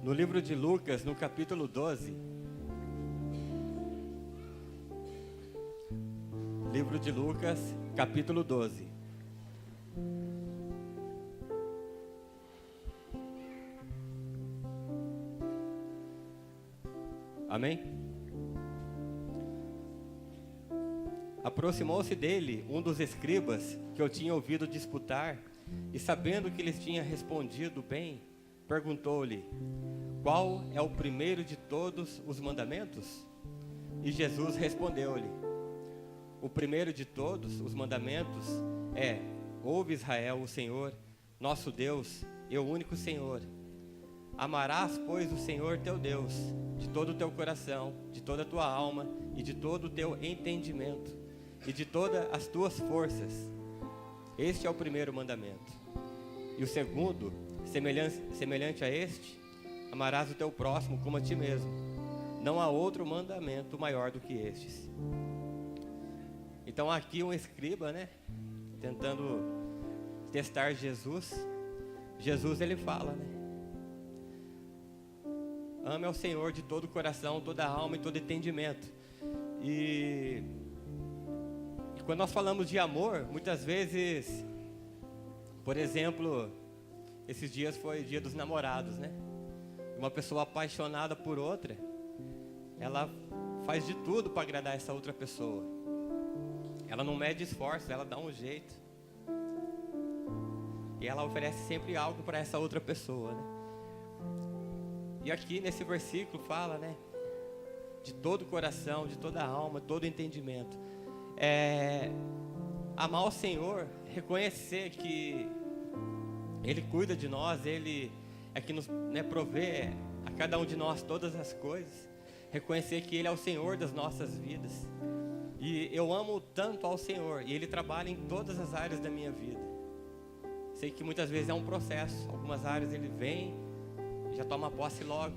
No livro de Lucas, no capítulo 12. Livro de Lucas, capítulo 12. Amém? Aproximou-se dele um dos escribas que eu tinha ouvido disputar, e sabendo que lhes tinha respondido bem, perguntou-lhe: qual é o primeiro de todos os mandamentos? E Jesus respondeu-lhe: o primeiro de todos os mandamentos é: ouve, Israel, o Senhor, nosso Deus, é o único Senhor. Amarás, pois, o Senhor teu Deus de todo o teu coração, de toda a tua alma e de todo o teu entendimento e de todas as tuas forças. Este é o primeiro mandamento. E o segundo, semelhante a este: amarás o teu próximo como a ti mesmo. Não há outro mandamento maior do que estes. Então aqui um escriba, tentando testar Jesus. Jesus ele fala, ame ao Senhor de todo o coração, toda a alma e todo entendimento. E quando nós falamos de amor, muitas vezes, por exemplo, esses dias foi dia dos namorados, Uma pessoa apaixonada por outra, ela faz de tudo para agradar essa outra pessoa. Ela não mede esforço, ela dá um jeito. E ela oferece sempre algo para essa outra pessoa, E aqui nesse versículo fala, de todo o coração, de toda a alma, todo o entendimento. Amar o Senhor, reconhecer que Ele cuida de nós, Ele é que nos provê a cada um de nós todas as coisas. Reconhecer que Ele é o Senhor das nossas vidas. E eu amo tanto ao Senhor, e Ele trabalha em todas as áreas da minha vida. Sei que muitas vezes é um processo. Algumas áreas Ele vem e já toma posse logo.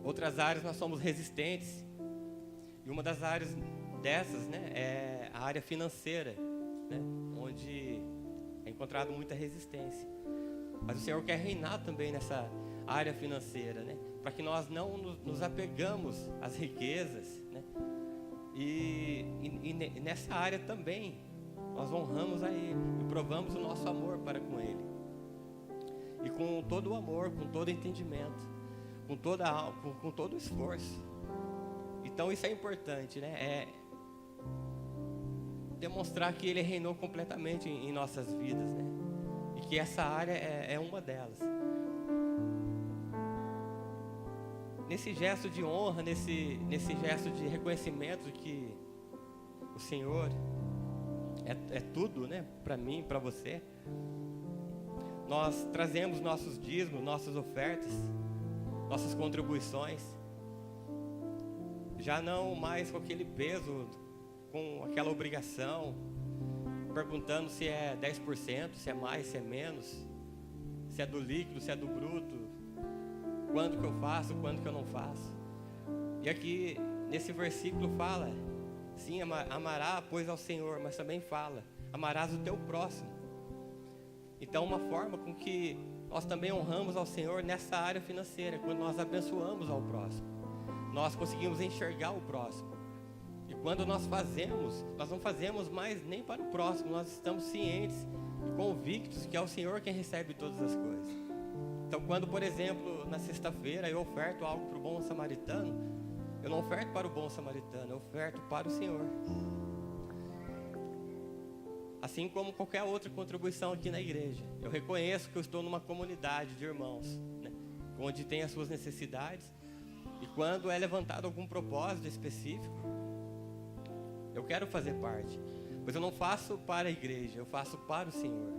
Outras áreas nós somos resistentes. E uma das áreas dessas, é a área financeira, onde é encontrado muita resistência. Mas o Senhor quer reinar também nessa área financeira, para que nós não nos apegamos às riquezas, E nessa área também nós honramos a Ele e provamos o nosso amor para com Ele. E com todo o amor, com todo o entendimento, com toda a alma, com todo o esforço. Então isso é importante, É demonstrar que Ele reinou completamente em nossas vidas, E que essa área é uma delas. Nesse gesto de honra, nesse gesto de reconhecimento de que o Senhor é tudo, para mim, para você, nós trazemos nossos dízimos, nossas ofertas, nossas contribuições, já não mais com aquele peso, com aquela obrigação, perguntando se é 10%, se é mais, se é menos, se é do líquido, se é do bruto, quando que eu faço, quando que eu não faço. E aqui nesse versículo fala, sim, amará pois ao Senhor, mas também fala, amarás o teu próximo. Então uma forma com que nós também honramos ao Senhor nessa área financeira, quando nós abençoamos ao próximo, nós conseguimos enxergar o próximo. E quando nós não fazemos mais nem para o próximo, nós estamos cientes e convictos que é o Senhor quem recebe todas as coisas. Então quando, por exemplo, na sexta-feira eu oferto algo para o bom samaritano, eu não oferto para o bom samaritano, eu oferto para o Senhor. Assim como qualquer outra contribuição aqui na igreja, eu reconheço que eu estou numa comunidade de irmãos, onde tem as suas necessidades, e quando é levantado algum propósito específico, eu quero fazer parte, pois eu não faço para a igreja, eu faço para o Senhor,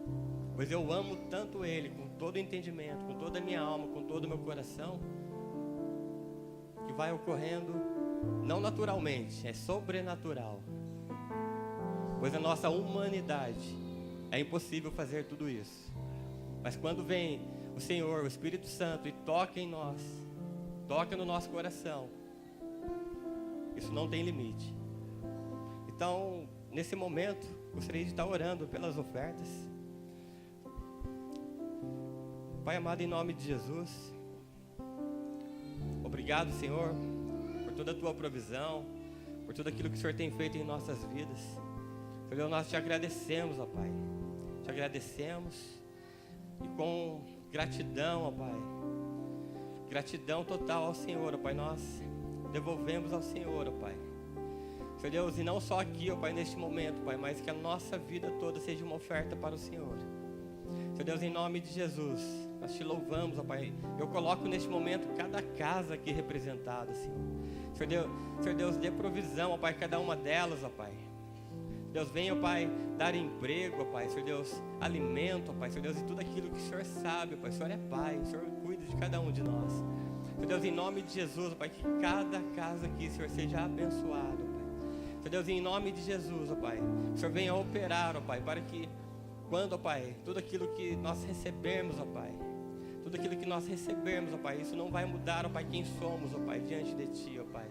pois eu amo tanto Ele, com todo o entendimento, com toda a minha alma, com todo o meu coração, que vai ocorrendo não naturalmente, é sobrenatural, pois a nossa humanidade é impossível fazer tudo isso. Mas quando vem o Senhor, o Espírito Santo, e toca em nós, toca no nosso coração, isso não tem limite. Então, nesse momento, gostaria de estar orando pelas ofertas. Pai amado, em nome de Jesus, Obrigado, Senhor, por toda a tua provisão, por tudo aquilo que o Senhor tem feito em nossas vidas. Senhor Deus, nós te agradecemos, ó Pai. Te agradecemos e com gratidão, ó Pai. Gratidão total ao Senhor, ó Pai. Nós devolvemos ao Senhor, ó Pai. Senhor Deus, e não só aqui, ó Pai, neste momento, Pai, mas que a nossa vida toda seja uma oferta para o Senhor. Senhor Deus, em nome de Jesus, nós te louvamos, ó Pai. Eu coloco neste momento cada casa aqui representada, Senhor. Senhor Deus, dê provisão, ó Pai, cada uma delas, ó Pai. Deus, venha, ó Pai, dar emprego, ó Pai. Senhor Deus, alimento, ó Pai. Senhor Deus, e tudo aquilo que o Senhor sabe, ó Pai. O Senhor é Pai, o Senhor cuida de cada um de nós. Senhor Deus, em nome de Jesus, ó Pai, que cada casa aqui, Senhor, seja abençoado, ó Pai. Senhor Deus, em nome de Jesus, ó Pai, o Senhor venha operar, ó Pai, para que quando, ó Pai, tudo aquilo que nós recebermos, ó Pai, tudo aquilo que nós recebermos, ó Pai, isso não vai mudar, ó Pai, quem somos, ó Pai, diante de Ti, ó Pai.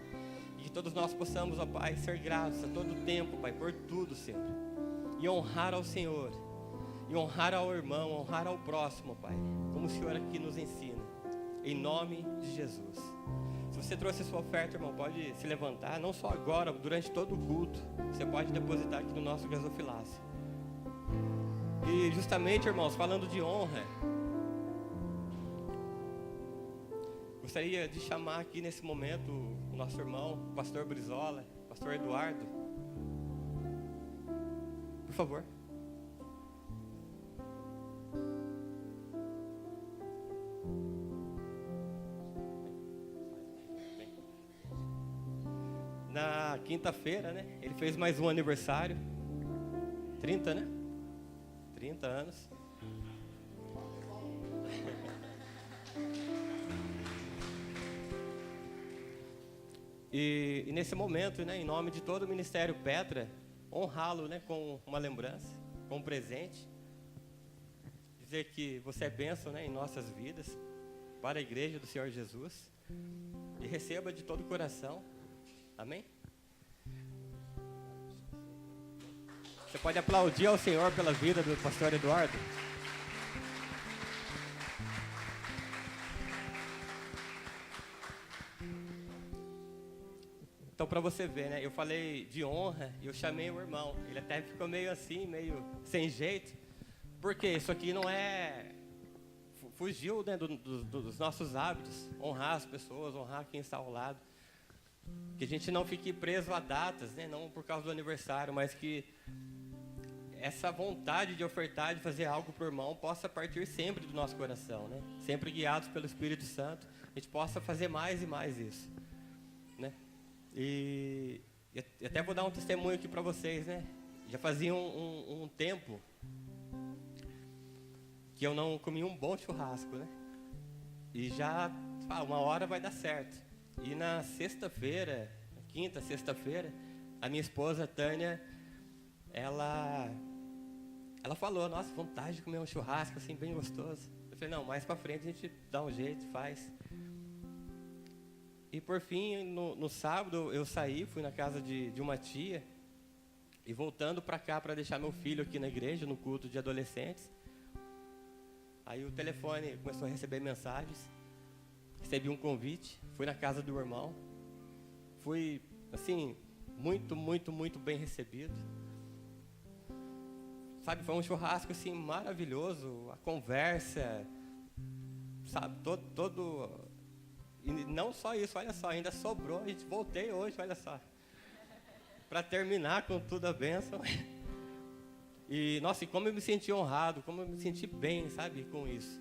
Que todos nós possamos, ó Pai, ser gratos a todo tempo, Pai, por tudo, Senhor. E honrar ao Senhor. E honrar ao irmão, honrar ao próximo, Pai. Como o Senhor aqui nos ensina. Em nome de Jesus. Se você trouxe a sua oferta, irmão, pode se levantar. Não só agora, durante todo o culto. Você pode depositar aqui no nosso gasofilácio. E justamente, irmãos, falando de honra, gostaria de chamar aqui nesse momento o nosso irmão, o pastor Brizola, o pastor Eduardo. Por favor. Na quinta-feira, né? Ele fez mais um aniversário. 30, né? 30 anos. E nesse momento, né, em nome de todo o Ministério Petra, honrá-lo, né, com uma lembrança, com um presente. Dizer que você é bênção, né, em nossas vidas, para a igreja do Senhor Jesus. E receba de todo o coração. Amém? Você pode aplaudir ao Senhor pela vida do pastor Eduardo? Então, para você ver, né? Eu falei de honra e eu chamei o irmão. Ele até ficou meio assim, meio sem jeito. Porque isso aqui não é... Fugiu, né, dos nossos hábitos. Honrar as pessoas, honrar quem está ao lado. Que a gente não fique preso a datas, né? Não por causa do aniversário, mas que essa vontade de ofertar, de fazer algo para o irmão, possa partir sempre do nosso coração, né? Sempre guiados pelo Espírito Santo. A gente possa fazer mais e mais isso, né? E até vou dar um testemunho aqui para vocês, né? Já fazia um tempo que eu não comia um bom churrasco, né? E já, uma hora vai dar certo. E na sexta-feira, quinta, sexta-feira, a minha esposa, Tânia, ela falou, nossa, vontade de comer um churrasco assim, bem gostoso. Eu falei, não, mais para frente a gente dá um jeito, faz. E por fim, no sábado, eu saí, fui na casa de uma tia, e voltando para cá para deixar meu filho aqui na igreja, no culto de adolescentes, aí o telefone começou a receber mensagens, recebi um convite, fui na casa do irmão, fui, assim, muito, muito, muito bem recebido. Sabe, foi um churrasco, assim, maravilhoso, a conversa, sabe, todo... E não só isso, olha só, ainda sobrou, a gente voltei hoje, olha só. Para terminar com tudo a bênção. E, nossa, e como eu me senti honrado, como eu me senti bem, sabe, com isso.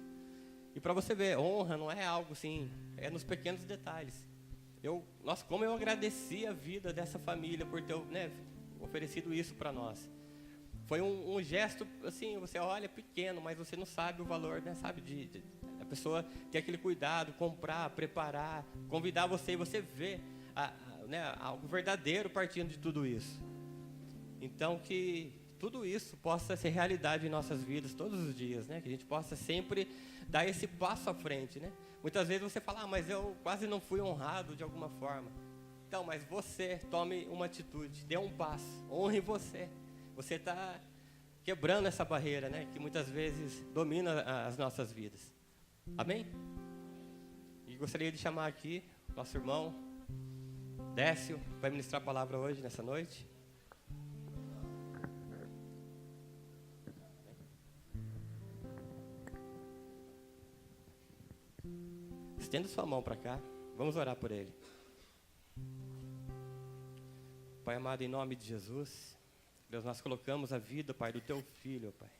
E para você ver, honra não é algo assim, é nos pequenos detalhes. Nossa, como eu agradeci a vida dessa família por ter, né, oferecido isso para nós. Foi um gesto, assim, você olha pequeno, mas você não sabe o valor, né, sabe, a pessoa ter aquele cuidado, comprar, preparar, convidar você, e você vê né, algo verdadeiro partindo de tudo isso. Então, que tudo isso possa ser realidade em nossas vidas todos os dias, né? Que a gente possa sempre dar esse passo à frente, né? Muitas vezes você fala, mas eu quase não fui honrado de alguma forma. Então, mas você tome uma atitude, dê um passo, honre você. Você está quebrando essa barreira, né? Que muitas vezes domina as nossas vidas. Amém? E gostaria de chamar aqui nosso irmão Décio vai ministrar a palavra hoje, nessa noite. Estenda sua mão para cá, vamos orar por ele. Pai amado, em nome de Jesus, Deus, nós colocamos a vida, Pai, do Teu Filho, Pai.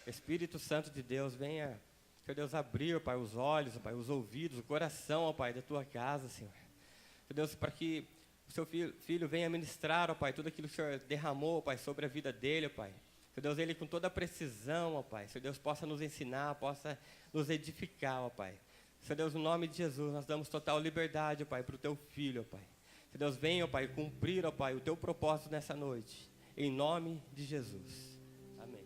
Espírito Santo de Deus, venha, Senhor Deus, abrir, Pai, os olhos, Pai, os ouvidos, o coração, ó Pai, da Tua casa, Senhor. Senhor Deus, para que o Seu filho venha ministrar, ó Pai, tudo aquilo que o Senhor derramou, ó Pai, sobre a vida dele, ó Pai. Senhor Deus, ele com toda a precisão, ó Pai, Senhor Deus, possa nos ensinar, possa nos edificar, ó Pai. Senhor Deus, no nome de Jesus, nós damos total liberdade, ó Pai, para o Teu Filho, ó Pai. Senhor Deus, venha, ó Pai, cumprir, ó Pai, o Teu propósito nessa noite. Em nome de Jesus. Amém.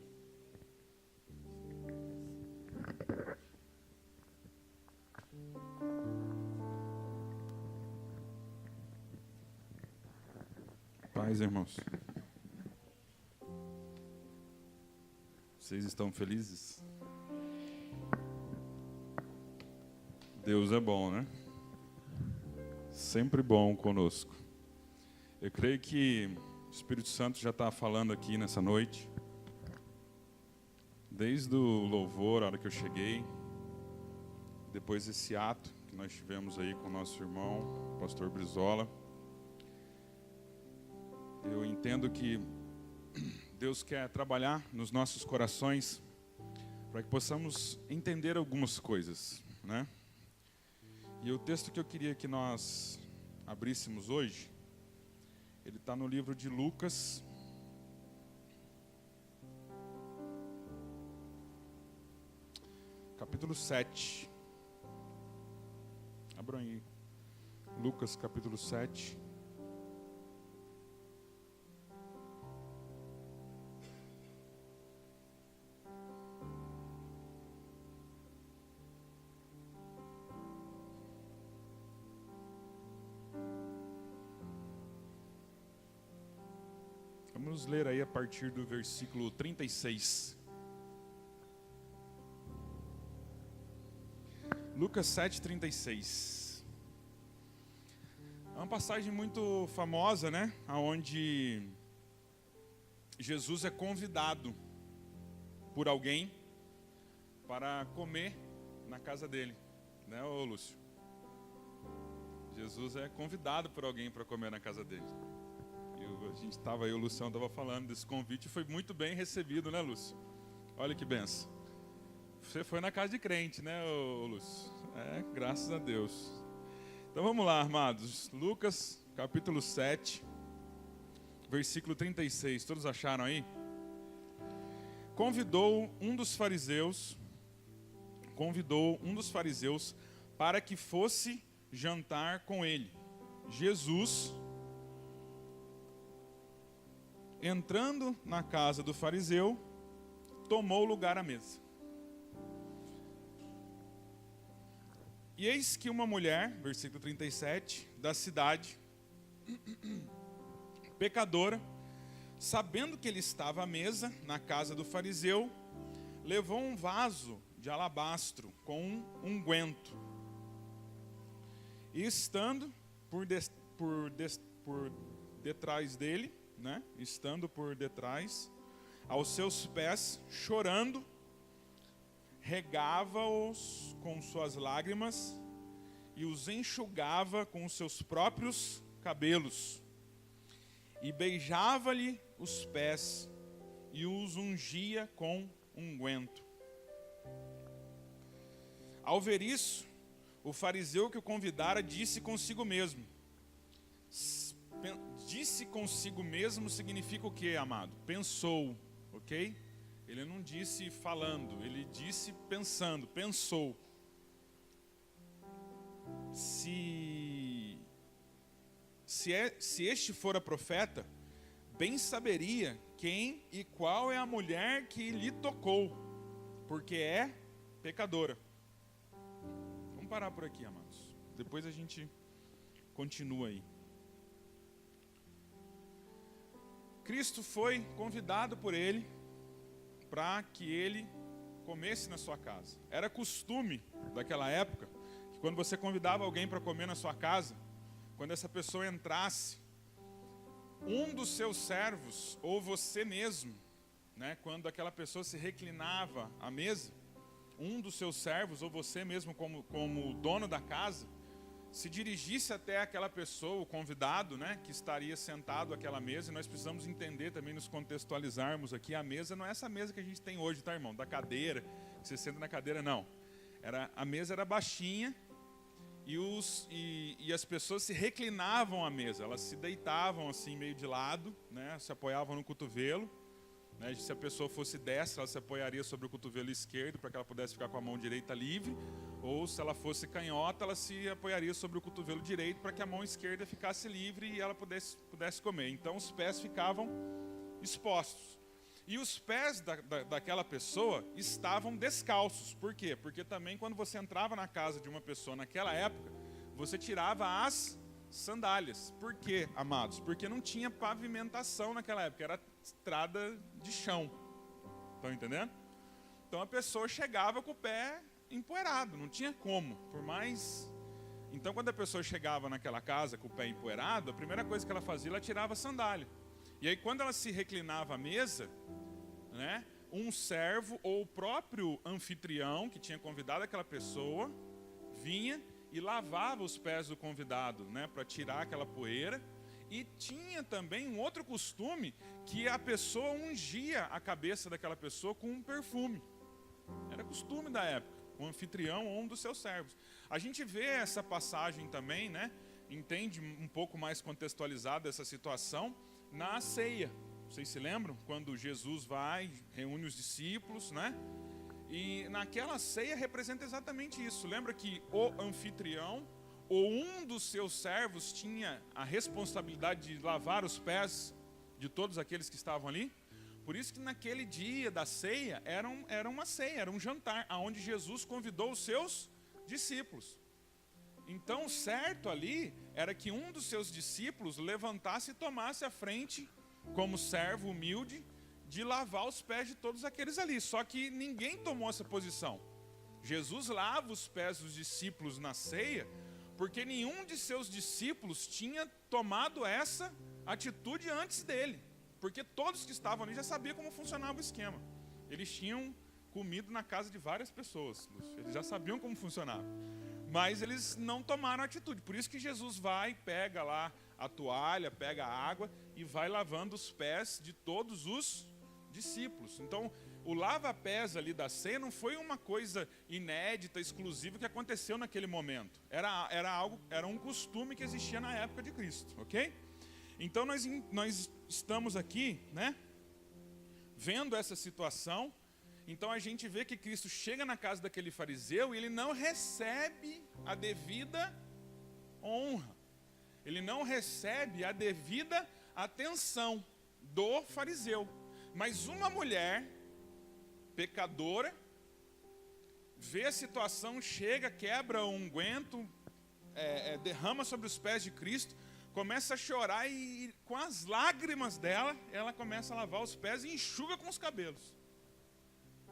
Paz, irmãos. Vocês estão felizes? Deus é bom, né? Sempre bom conosco. Eu creio que o Espírito Santo já está falando aqui nessa noite. Desde o louvor, a hora que eu cheguei, depois desse ato que nós tivemos aí com o nosso irmão, o pastor Brizola. Eu entendo que Deus quer trabalhar nos nossos corações para que possamos entender algumas coisas, né? E o texto que eu queria que nós abríssemos hoje, ele está no livro de Lucas, capítulo 7. Abram aí, Lucas capítulo 7. Vamos ler aí a partir do versículo 36. Lucas 7:36. É uma passagem muito famosa, né? Onde Jesus é convidado por alguém para comer na casa dele, né, ô Lúcio? Jesus é convidado por alguém para comer na casa dele. A gente estava aí, o Luciano estava falando desse convite e foi muito bem recebido, né, Lúcio? Olha que benção. Você foi na casa de crente, né, Lúcio? Graças a Deus. Então vamos lá, amados. Lucas, capítulo 7, versículo 36. Todos acharam aí? Convidou um dos fariseus para que fosse jantar com ele. Jesus, entrando na casa do fariseu, tomou lugar à mesa. E eis que uma mulher, versículo 37, da cidade, pecadora, sabendo que ele estava à mesa na casa do fariseu, levou um vaso de alabastro com um unguento. E estando por detrás dele, né? Estando por detrás, aos seus pés, chorando, regava-os com suas lágrimas e os enxugava com os seus próprios cabelos, e beijava-lhe os pés e os ungia com unguento. Ao ver isso, o fariseu que o convidara disse consigo mesmo. Disse consigo mesmo significa o que, amado? Pensou, ok? Ele não disse falando, ele disse pensando, pensou. Se este fora profeta, bem saberia quem e qual é a mulher que lhe tocou, porque é pecadora. Vamos parar por aqui, amados. Depois a gente continua aí. Cristo foi convidado por ele para que ele comesse na sua casa. Era costume daquela época que Quando você convidava alguém para comer na sua casa, quando essa pessoa entrasse, um dos seus servos, ou você mesmo, né, quando aquela pessoa se reclinava à mesa, um dos seus servos, ou você mesmo como dono da casa, se dirigisse até aquela pessoa, o convidado, né, que estaria sentado àquela mesa, e nós precisamos entender também, nos contextualizarmos aqui, a mesa não é essa mesa que a gente tem hoje, tá, irmão? Da cadeira, que você senta na cadeira, não. A mesa era baixinha, e as pessoas se reclinavam à mesa, elas se deitavam assim meio de lado, né, se apoiavam no cotovelo, né, se a pessoa fosse destra, ela se apoiaria sobre o cotovelo esquerdo para que ela pudesse ficar com a mão direita livre, ou se ela fosse canhota, ela se apoiaria sobre o cotovelo direito para que a mão esquerda ficasse livre e ela pudesse comer. Então os pés ficavam expostos. E os pés daquela pessoa estavam descalços. Por quê? Porque também quando você entrava na casa de uma pessoa naquela época, você tirava as sandálias. Por quê, amados? Porque não tinha pavimentação naquela época, era estrada de chão. Estão entendendo? Então a pessoa chegava com o pé empoeirado, não tinha como, por mais... Então quando a pessoa chegava naquela casa com o pé empoeirado, a primeira coisa que ela fazia, ela tirava a sandália. E aí quando ela se reclinava à mesa, né, um servo ou o próprio anfitrião que tinha convidado aquela pessoa, vinha e lavava os pés do convidado, né, para tirar aquela poeira. E tinha também um outro costume, que a pessoa ungia a cabeça daquela pessoa com um perfume. Era costume da época, o anfitrião ou um dos seus servos. A gente vê essa passagem também, né, entende um pouco mais contextualizada essa situação na ceia. Vocês se lembram? Quando Jesus vai, reúne os discípulos, né? E naquela ceia representa exatamente isso. Lembra que o anfitrião ou um dos seus servos tinha a responsabilidade de lavar os pés de todos aqueles que estavam ali? Por isso que naquele dia da ceia, era uma ceia, era um jantar, onde Jesus convidou os seus discípulos. Então, o certo ali era que um dos seus discípulos levantasse e tomasse a frente, como servo humilde, de lavar os pés de todos aqueles ali. Só que ninguém tomou essa posição. Jesus lava os pés dos discípulos na ceia, porque nenhum de seus discípulos tinha tomado essa atitude antes dele. Porque todos que estavam ali já sabiam como funcionava o esquema. Eles tinham comido na casa de várias pessoas, Lúcio. Eles já sabiam como funcionava. Mas eles não tomaram atitude. Por isso que Jesus vai, pega lá a toalha, pega a água e vai lavando os pés de todos os discípulos. Então, o lava-pés ali da ceia não foi uma coisa inédita, exclusiva que aconteceu naquele momento. Era um costume que existia na época de Cristo, ok? Então nós estamos aqui, né, vendo essa situação. Então a gente vê que Cristo chega na casa daquele fariseu e ele não recebe a devida honra. Ele não recebe a devida atenção do fariseu. Mas uma mulher pecadora vê a situação, chega, quebra o unguento, derrama sobre os pés de Cristo, começa a chorar e com as lágrimas dela, ela começa a lavar os pés e enxuga com os cabelos.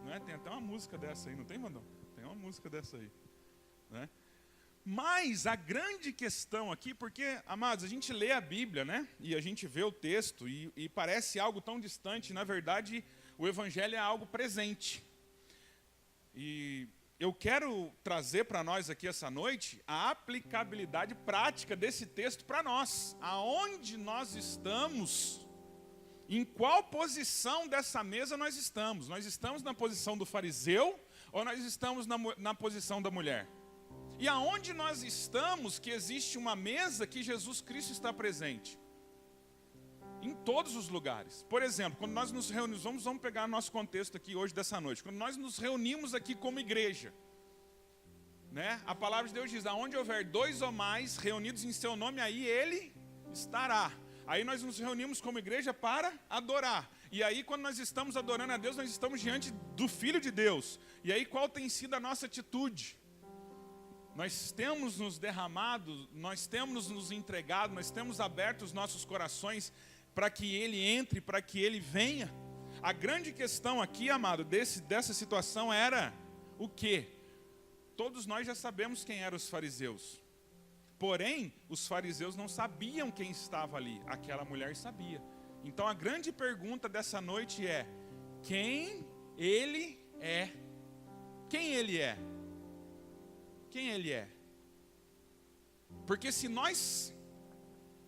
Não é? Tem até uma música dessa aí, não tem, Vandão? Tem uma música dessa aí, né? Mas a grande questão aqui, porque, amados, a gente lê a Bíblia, né? E a gente vê o texto e parece algo tão distante. Na verdade, o Evangelho é algo presente. E eu quero trazer para nós aqui essa noite a aplicabilidade prática desse texto para nós. Aonde nós estamos, em qual posição dessa mesa nós estamos? Nós estamos na posição do fariseu ou nós estamos na posição da mulher? E aonde nós estamos que existe uma mesa que Jesus Cristo está presente? Em todos os lugares. Por exemplo, quando nós nos reunimos, vamos pegar nosso contexto aqui hoje dessa noite. Quando nós nos reunimos aqui como igreja, né? A palavra de Deus diz, aonde houver 2 ou mais reunidos em seu nome, aí ele estará. Aí nós nos reunimos como igreja para adorar. E aí quando nós estamos adorando a Deus, nós estamos diante do Filho de Deus. E aí qual tem sido a nossa atitude? Nós temos nos derramado, nós temos nos entregado, nós temos aberto os nossos corações para que Ele entre, para que Ele venha. A grande questão aqui, amado, dessa situação era o quê? todos nós já sabemos quem eram os fariseus. Porém, os fariseus não sabiam quem estava ali. Aquela mulher sabia. Então a grande pergunta dessa noite é: quem ele é? Quem ele é? Quem ele é? Porque se nós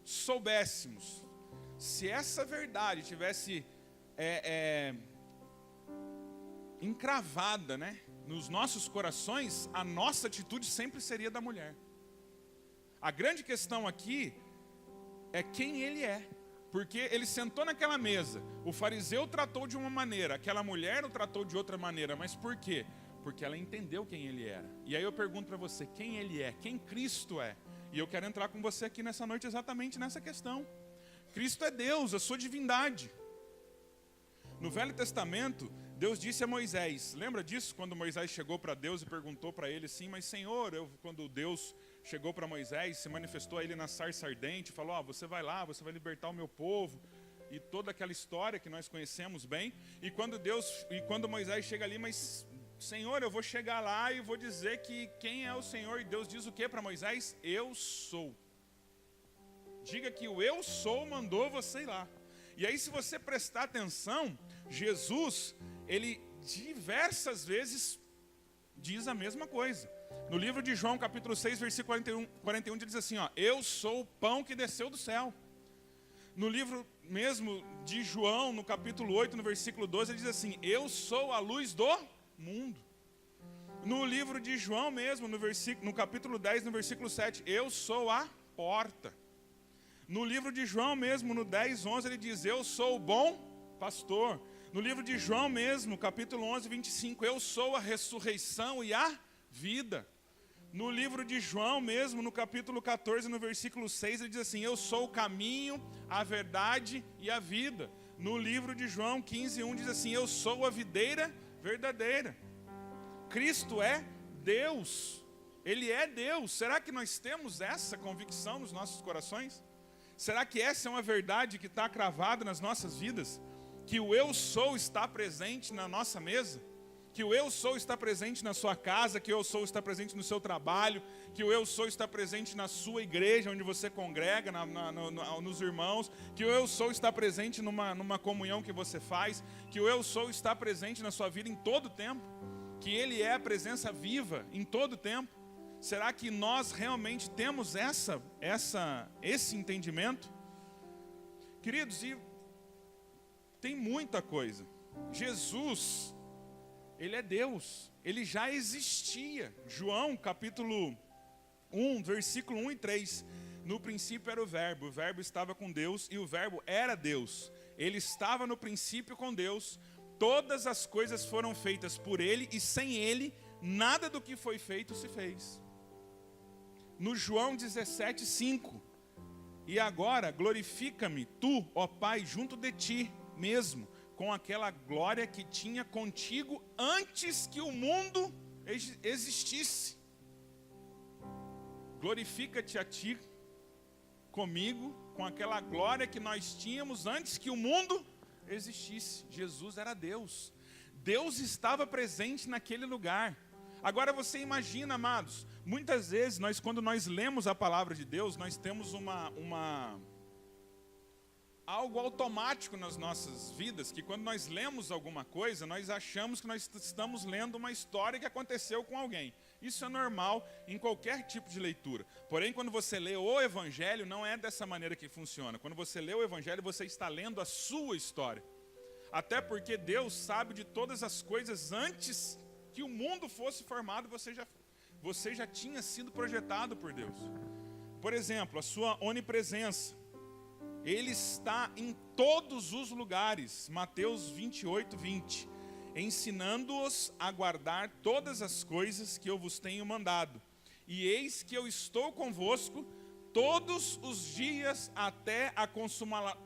soubéssemos, se essa verdade tivesse encravada, né, nos nossos corações, a nossa atitude sempre seria da mulher. A grande questão aqui é quem ele é. Porque ele sentou naquela mesa, o fariseu tratou de uma maneira, aquela mulher o tratou de outra maneira. Mas por quê? Porque ela entendeu quem ele era. E aí eu pergunto para você, quem ele é? Quem Cristo é? E eu quero entrar com você aqui nessa noite exatamente nessa questão. Cristo é Deus, a sua divindade. No Velho Testamento, Deus disse a Moisés, lembra disso? Quando Moisés chegou para Deus e perguntou para ele assim: mas Senhor, quando Deus chegou para Moisés, se manifestou a ele na sarça ardente, falou: você vai lá, você vai libertar o meu povo, e toda aquela história que nós conhecemos bem. E quando Moisés chega ali: mas Senhor, eu vou chegar lá e vou dizer que quem é o Senhor? E Deus diz o que para Moisés? Eu sou. Diga que o eu sou mandou você ir lá. E aí, se você prestar atenção, Jesus, ele diversas vezes diz a mesma coisa. No livro de João, capítulo 6, versículo 41, diz assim, ó: eu sou o pão que desceu do céu. No livro mesmo de João, no capítulo 8, no versículo 12, ele diz assim: eu sou a luz do mundo. No livro de João mesmo, no capítulo 10, no versículo 7, eu sou a porta. No livro de João mesmo, no 10, 11, ele diz: eu sou o bom pastor. No livro de João mesmo, capítulo 11, 25, eu sou a ressurreição e a vida. No livro de João mesmo, no capítulo 14, no versículo 6, ele diz assim: eu sou o caminho, a verdade e a vida. No livro de João 15, 1, diz assim: eu sou a videira verdadeira. Cristo é Deus. Ele é Deus. Será que nós temos essa convicção nos nossos corações? Será que essa é uma verdade que está cravada nas nossas vidas? Que o eu sou está presente na nossa mesa? Que o eu sou está presente na sua casa? Que o eu sou está presente no seu trabalho? Que o eu sou está presente na sua igreja, onde você congrega, nos irmãos? Que o eu sou está presente numa comunhão que você faz? Que o eu sou está presente na sua vida em todo o tempo? Que ele é a presença viva em todo o tempo? Será que nós realmente temos esse entendimento? Queridos, e tem muita coisa. Jesus, ele é Deus, ele já existia. João capítulo 1, versículo 1 e 3. No princípio era o verbo estava com Deus e o verbo era Deus. Ele estava no princípio com Deus. Todas as coisas foram feitas por ele e sem ele, nada do que foi feito se fez. No João 17, 5. E agora glorifica-me tu, ó Pai, junto de ti mesmo, com aquela glória que tinha contigo antes que o mundo existisse. Glorifica-te a ti comigo, com aquela glória que nós tínhamos antes que o mundo existisse. Jesus era Deus. Deus estava presente naquele lugar. Agora você imagina, amados, muitas vezes quando nós lemos a palavra de Deus, nós temos algo automático nas nossas vidas, que quando nós lemos alguma coisa, nós achamos que nós estamos lendo uma história que aconteceu com alguém. Isso é normal em qualquer tipo de leitura. Porém, quando você lê o Evangelho, não é dessa maneira que funciona. Quando você lê o Evangelho, você está lendo a sua história. Até porque Deus sabe de todas as coisas antes que o mundo fosse formado, você já tinha sido projetado por Deus. Por exemplo, a sua onipresença. Ele está em todos os lugares. Mateus 28, 20. Ensinando-os a guardar todas as coisas que eu vos tenho mandado. E eis que eu estou convosco todos os dias até a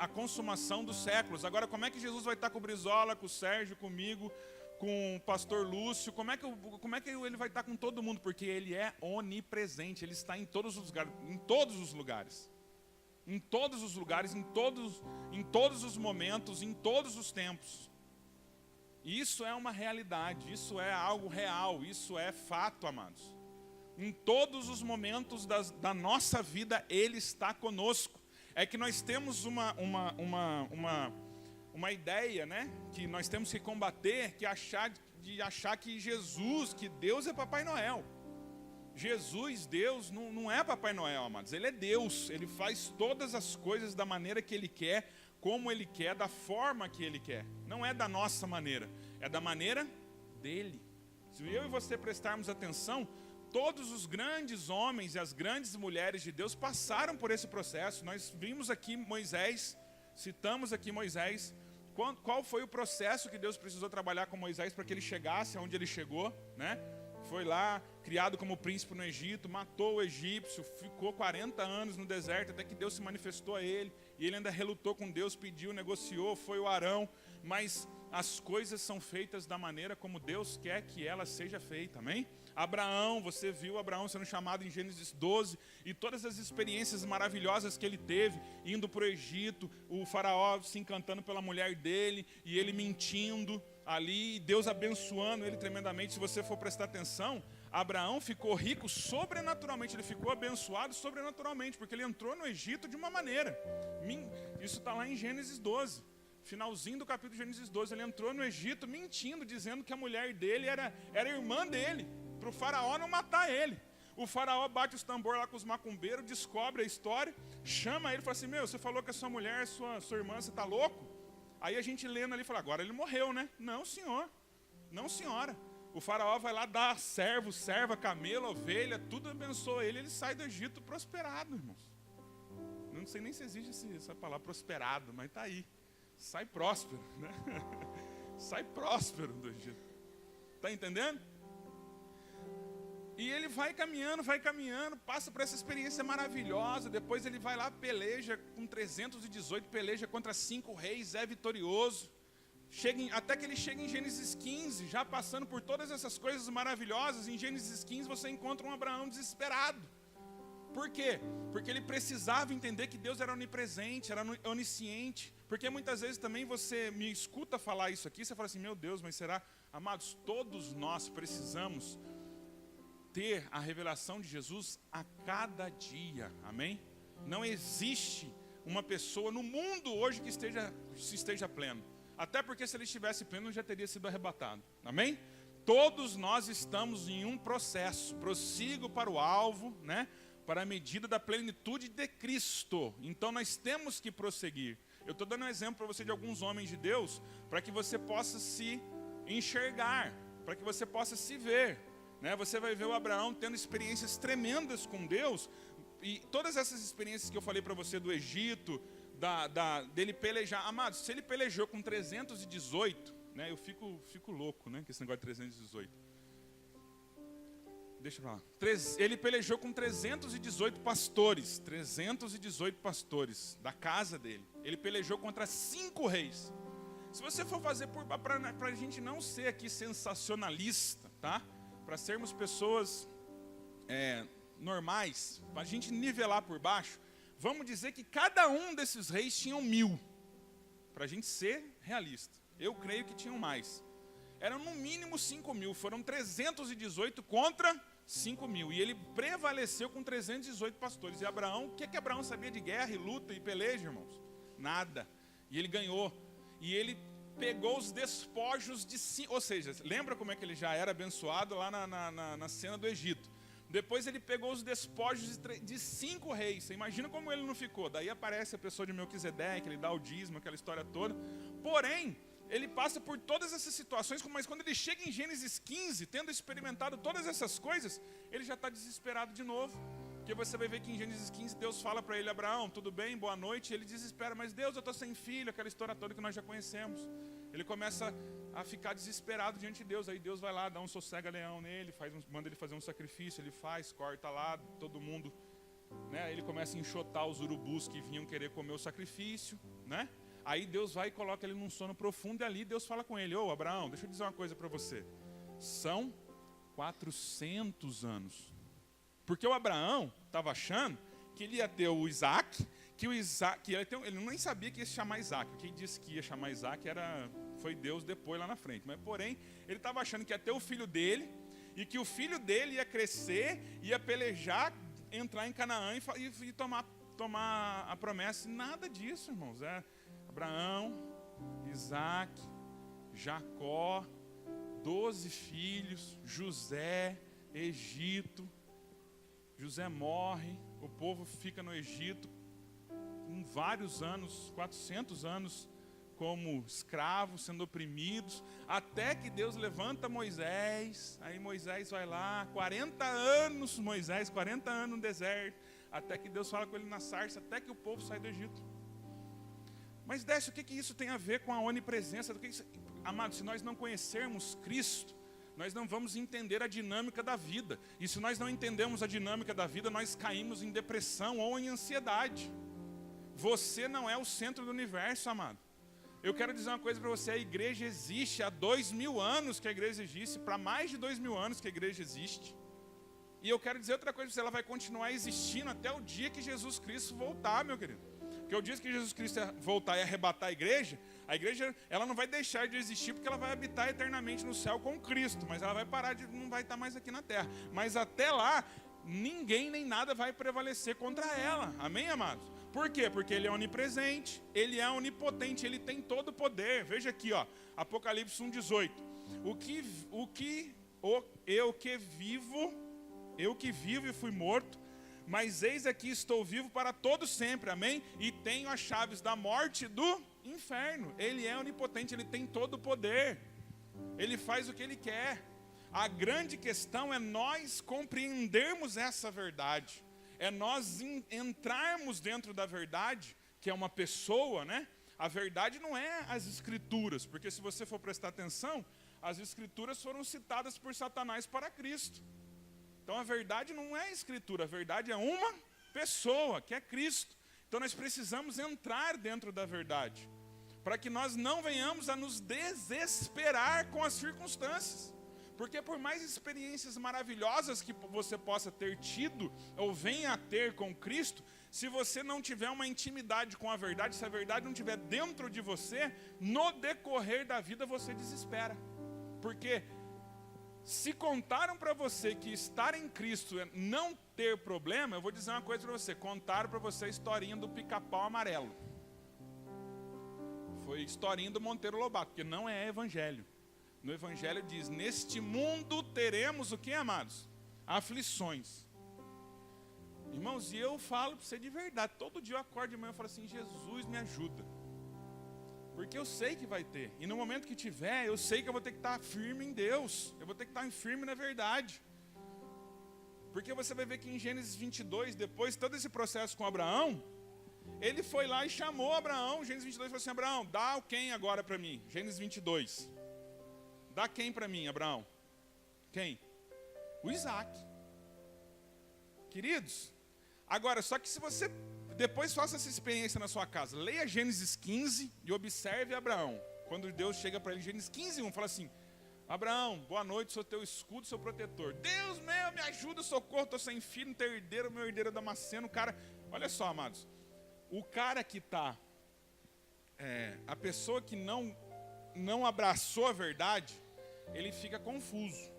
consumação dos séculos. Agora, como é que Jesus vai estar com o Brizola, com o Sérgio, comigo, com o pastor Lúcio? Como é que ele vai estar com todo mundo? Porque ele é onipresente, ele está em todos os lugares, em todos os lugares. Em todos os lugares, em todos os momentos, em todos os tempos. Isso é uma realidade, isso é algo real, isso é fato, amados. Em todos os momentos da nossa vida, Ele está conosco. É que nós temos uma ideia, né? Que nós temos que combater, que achar que Jesus, que Deus é Papai Noel. Jesus, Deus, não é Papai Noel, amados. Ele é Deus. Ele faz todas as coisas da maneira que Ele quer, como Ele quer, da forma que Ele quer. Não é da nossa maneira, é da maneira dEle. Se eu e você prestarmos atenção, todos os grandes homens e as grandes mulheres de Deus passaram por esse processo. Nós vimos aqui Moisés, citamos aqui Moisés. Qual foi o processo que Deus precisou trabalhar com Moisés para que ele chegasse aonde ele chegou, né? Foi lá, criado como príncipe no Egito, matou o egípcio, ficou 40 anos no deserto, até que Deus se manifestou a ele, e ele ainda relutou com Deus, pediu, negociou, foi o Arão, mas as coisas são feitas da maneira como Deus quer que ela seja feita, amém? Abraão, você viu Abraão sendo chamado em Gênesis 12, e todas as experiências maravilhosas que ele teve, indo para o Egito, o faraó se encantando pela mulher dele, e ele mentindo ali, Deus abençoando ele tremendamente. Se você for prestar atenção, Abraão ficou rico sobrenaturalmente, ele ficou abençoado sobrenaturalmente, porque ele entrou no Egito de uma maneira. Isso está lá em Gênesis 12. Finalzinho do capítulo de Gênesis 12, ele entrou no Egito mentindo, dizendo que a mulher dele era irmã dele, para o faraó não matar ele. O faraó bate os tambores lá com os macumbeiros, descobre a história, chama ele e fala assim, você falou que a sua mulher, sua irmã, você está louco? Aí a gente lendo ali, fala, agora ele morreu, né? Não, senhor, não, senhora. O faraó vai lá dar servo, serva, camelo, ovelha, tudo abençoa ele sai do Egito prosperado, irmãos. Não sei nem se existe essa palavra prosperado, mas está aí. Sai próspero, né? Sai próspero do Egito. Está entendendo? E ele vai caminhando, passa por essa experiência maravilhosa. Depois ele vai lá, peleja com 318, peleja contra 5 reis, é vitorioso. Até que ele chega em Gênesis 15, já passando por todas essas coisas maravilhosas. Em Gênesis 15 você encontra um Abraão desesperado. Por quê? Porque ele precisava entender que Deus era onipresente, era onisciente. Porque muitas vezes também você me escuta falar isso aqui, você fala assim, meu Deus, mas será? Amados, todos nós precisamos ter a revelação de Jesus a cada dia, amém? Não existe uma pessoa no mundo hoje que esteja pleno. Até porque se ele estivesse pleno, já teria sido arrebatado, amém? Todos nós estamos em um processo, prossigo para o alvo, né? Para a medida da plenitude de Cristo. Então nós temos que prosseguir. Eu estou dando um exemplo para você de alguns homens de Deus, para que você possa se enxergar, para que você possa se ver, né? Você vai ver o Abraão tendo experiências tremendas com Deus, e todas essas experiências que eu falei para você do Egito, dele pelejar, amados, se ele pelejou com 318, né? Eu fico louco, né? Com esse negócio de 318. Deixa eu falar. Ele pelejou com 318 pastores. 318 pastores da casa dele. Ele pelejou contra 5 reis. Se você for fazer para a gente não ser aqui sensacionalista, tá? Para sermos pessoas normais, para a gente nivelar por baixo, vamos dizer que cada um desses reis tinham 1000. Para a gente ser realista. Eu creio que tinham mais. Eram no mínimo 5.000. Foram 318 contra 5.000, e ele prevaleceu com 318 pastores. E Abraão, o que Abraão sabia de guerra e luta e peleja, irmãos? Nada. E ele ganhou. E ele pegou os despojos de 5, ou seja, lembra como é que ele já era abençoado lá na cena do Egito? Depois ele pegou os despojos de 5 reis. Você imagina como ele não ficou. Daí aparece a pessoa de Melquisedeque, ele dá o dízimo, aquela história toda. Porém, ele passa por todas essas situações, mas quando ele chega em Gênesis 15, tendo experimentado todas essas coisas, ele já está desesperado de novo. Porque você vai ver que em Gênesis 15, Deus fala para ele, Abraão, tudo bem, boa noite, e ele desespera, mas Deus, eu estou sem filho, aquela história toda que nós já conhecemos. Ele começa a ficar desesperado diante de Deus, aí Deus vai lá, dá um sossega-leão nele, manda ele fazer um sacrifício, ele faz, corta lá, todo mundo, né? Ele começa a enxotar os urubus que vinham querer comer o sacrifício, né? Aí Deus vai e coloca ele num sono profundo, e ali Deus fala com ele, Abraão, deixa eu dizer uma coisa para você. São 400 anos. Porque o Abraão estava achando que ele ia ter o Isaac, ele nem sabia que ia se chamar Isaac. Quem disse que ia chamar Isaac foi Deus depois lá na frente. Mas porém, ele estava achando que ia ter o filho dele, e que o filho dele ia crescer, ia pelejar, entrar em Canaã e tomar a promessa. Nada disso, irmãos. Abraão, Isaac, Jacó, 12 filhos, José, Egito. José morre, o povo fica no Egito com vários anos, 400 anos como escravos, sendo oprimidos, até que Deus levanta Moisés. Aí Moisés vai lá, 40 anos no deserto, até que Deus fala com ele na sarça, até que o povo sai do Egito. Mas Décio, o que isso tem a ver com a onipresença? Amados, se nós não conhecermos Cristo, nós não vamos entender a dinâmica da vida. E se nós não entendemos a dinâmica da vida, nós caímos em depressão ou em ansiedade. Você não é o centro do universo, amado. Eu quero dizer uma coisa para você, a igreja existe há 2000 anos que a igreja existe, para mais de 2000 anos que a igreja existe. E eu quero dizer outra coisa para você, ela vai continuar existindo até o dia que Jesus Cristo voltar, meu querido. Porque o dia que Jesus Cristo voltar e arrebatar a igreja ela não vai deixar de existir, porque ela vai habitar eternamente no céu com Cristo, mas ela vai parar não vai estar mais aqui na terra. Mas até lá, ninguém nem nada vai prevalecer contra ela. Amém, amados? Por quê? Porque ele é onipresente, ele é onipotente, ele tem todo o poder. Veja aqui, ó, Apocalipse 1,18. Eu que vivo e fui morto, mas eis aqui estou vivo para todo sempre, amém? E tenho as chaves da morte e do inferno. Ele é onipotente, ele tem todo o poder. Ele faz o que ele quer. A grande questão é nós compreendermos essa verdade. É nós entrarmos dentro da verdade, que é uma pessoa, né? A verdade não é as escrituras, porque se você for prestar atenção, as escrituras foram citadas por Satanás para Cristo. Então a verdade não é a escritura, a verdade é uma pessoa, que é Cristo. Então nós precisamos entrar dentro da verdade, para que nós não venhamos a nos desesperar com as circunstâncias. Porque por mais experiências maravilhosas que você possa ter tido, ou venha a ter com Cristo, se você não tiver uma intimidade com a verdade, se a verdade não estiver dentro de você, no decorrer da vida você desespera. Porque se contaram para você que estar em Cristo é não ter problema, eu vou dizer uma coisa para você, contaram para você a historinha do pica-pau amarelo. Foi historinha do Monteiro Lobato, porque não é evangelho. No evangelho diz, neste mundo teremos o que, amados? Aflições. Irmãos, e eu falo para você de verdade, todo dia eu acordo de manhã e falo assim, Jesus me ajuda. Porque eu sei que vai ter. E no momento que tiver, eu sei que eu vou ter que estar firme em Deus. Eu vou ter que estar firme na verdade. Porque você vai ver que em Gênesis 22, depois de todo esse processo com Abraão, ele foi lá e chamou Abraão. Gênesis 22 falou assim, Abraão, dá quem agora para mim? Gênesis 22. Dá quem para mim, Abraão? Quem? O Isaac. Queridos, agora, só que se você depois faça essa experiência na sua casa, leia Gênesis 15 e observe Abraão. Quando Deus chega para ele, Gênesis 15:1, fala assim, Abraão, boa noite, sou teu escudo, seu protetor. Deus meu, me ajuda, socorro, estou sem filho, não tenho herdeiro, meu herdeiro é Damasceno. O cara, olha só, amados, o cara que está, a pessoa que não abraçou a verdade, ele fica confuso.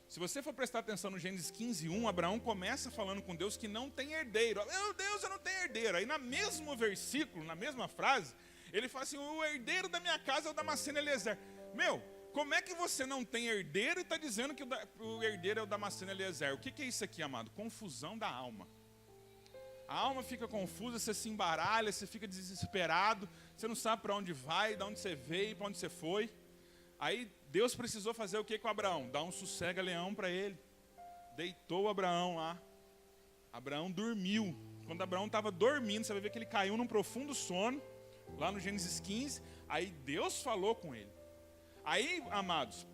Se você for prestar atenção no Gênesis 15:1, Abraão começa falando com Deus que não tem herdeiro. Meu Deus, eu não tenho herdeiro. Aí no mesmo versículo, na mesma frase, ele fala assim, o herdeiro da minha casa é o Damasceno Eliezer. Meu, como é que você não tem herdeiro e está dizendo que o herdeiro é o Damasceno Eliezer? O que é isso aqui, amado? Confusão da alma. A alma fica confusa, você se embaralha, você fica desesperado, você não sabe para onde vai, de onde você veio, para onde você foi. Aí Deus precisou fazer o que com Abraão? Dar um sossega-leão para ele. Deitou Abraão lá. Abraão dormiu. Quando Abraão estava dormindo, você vai ver que ele caiu num profundo sono, lá no Gênesis 15. Aí Deus falou com ele. Aí, amados,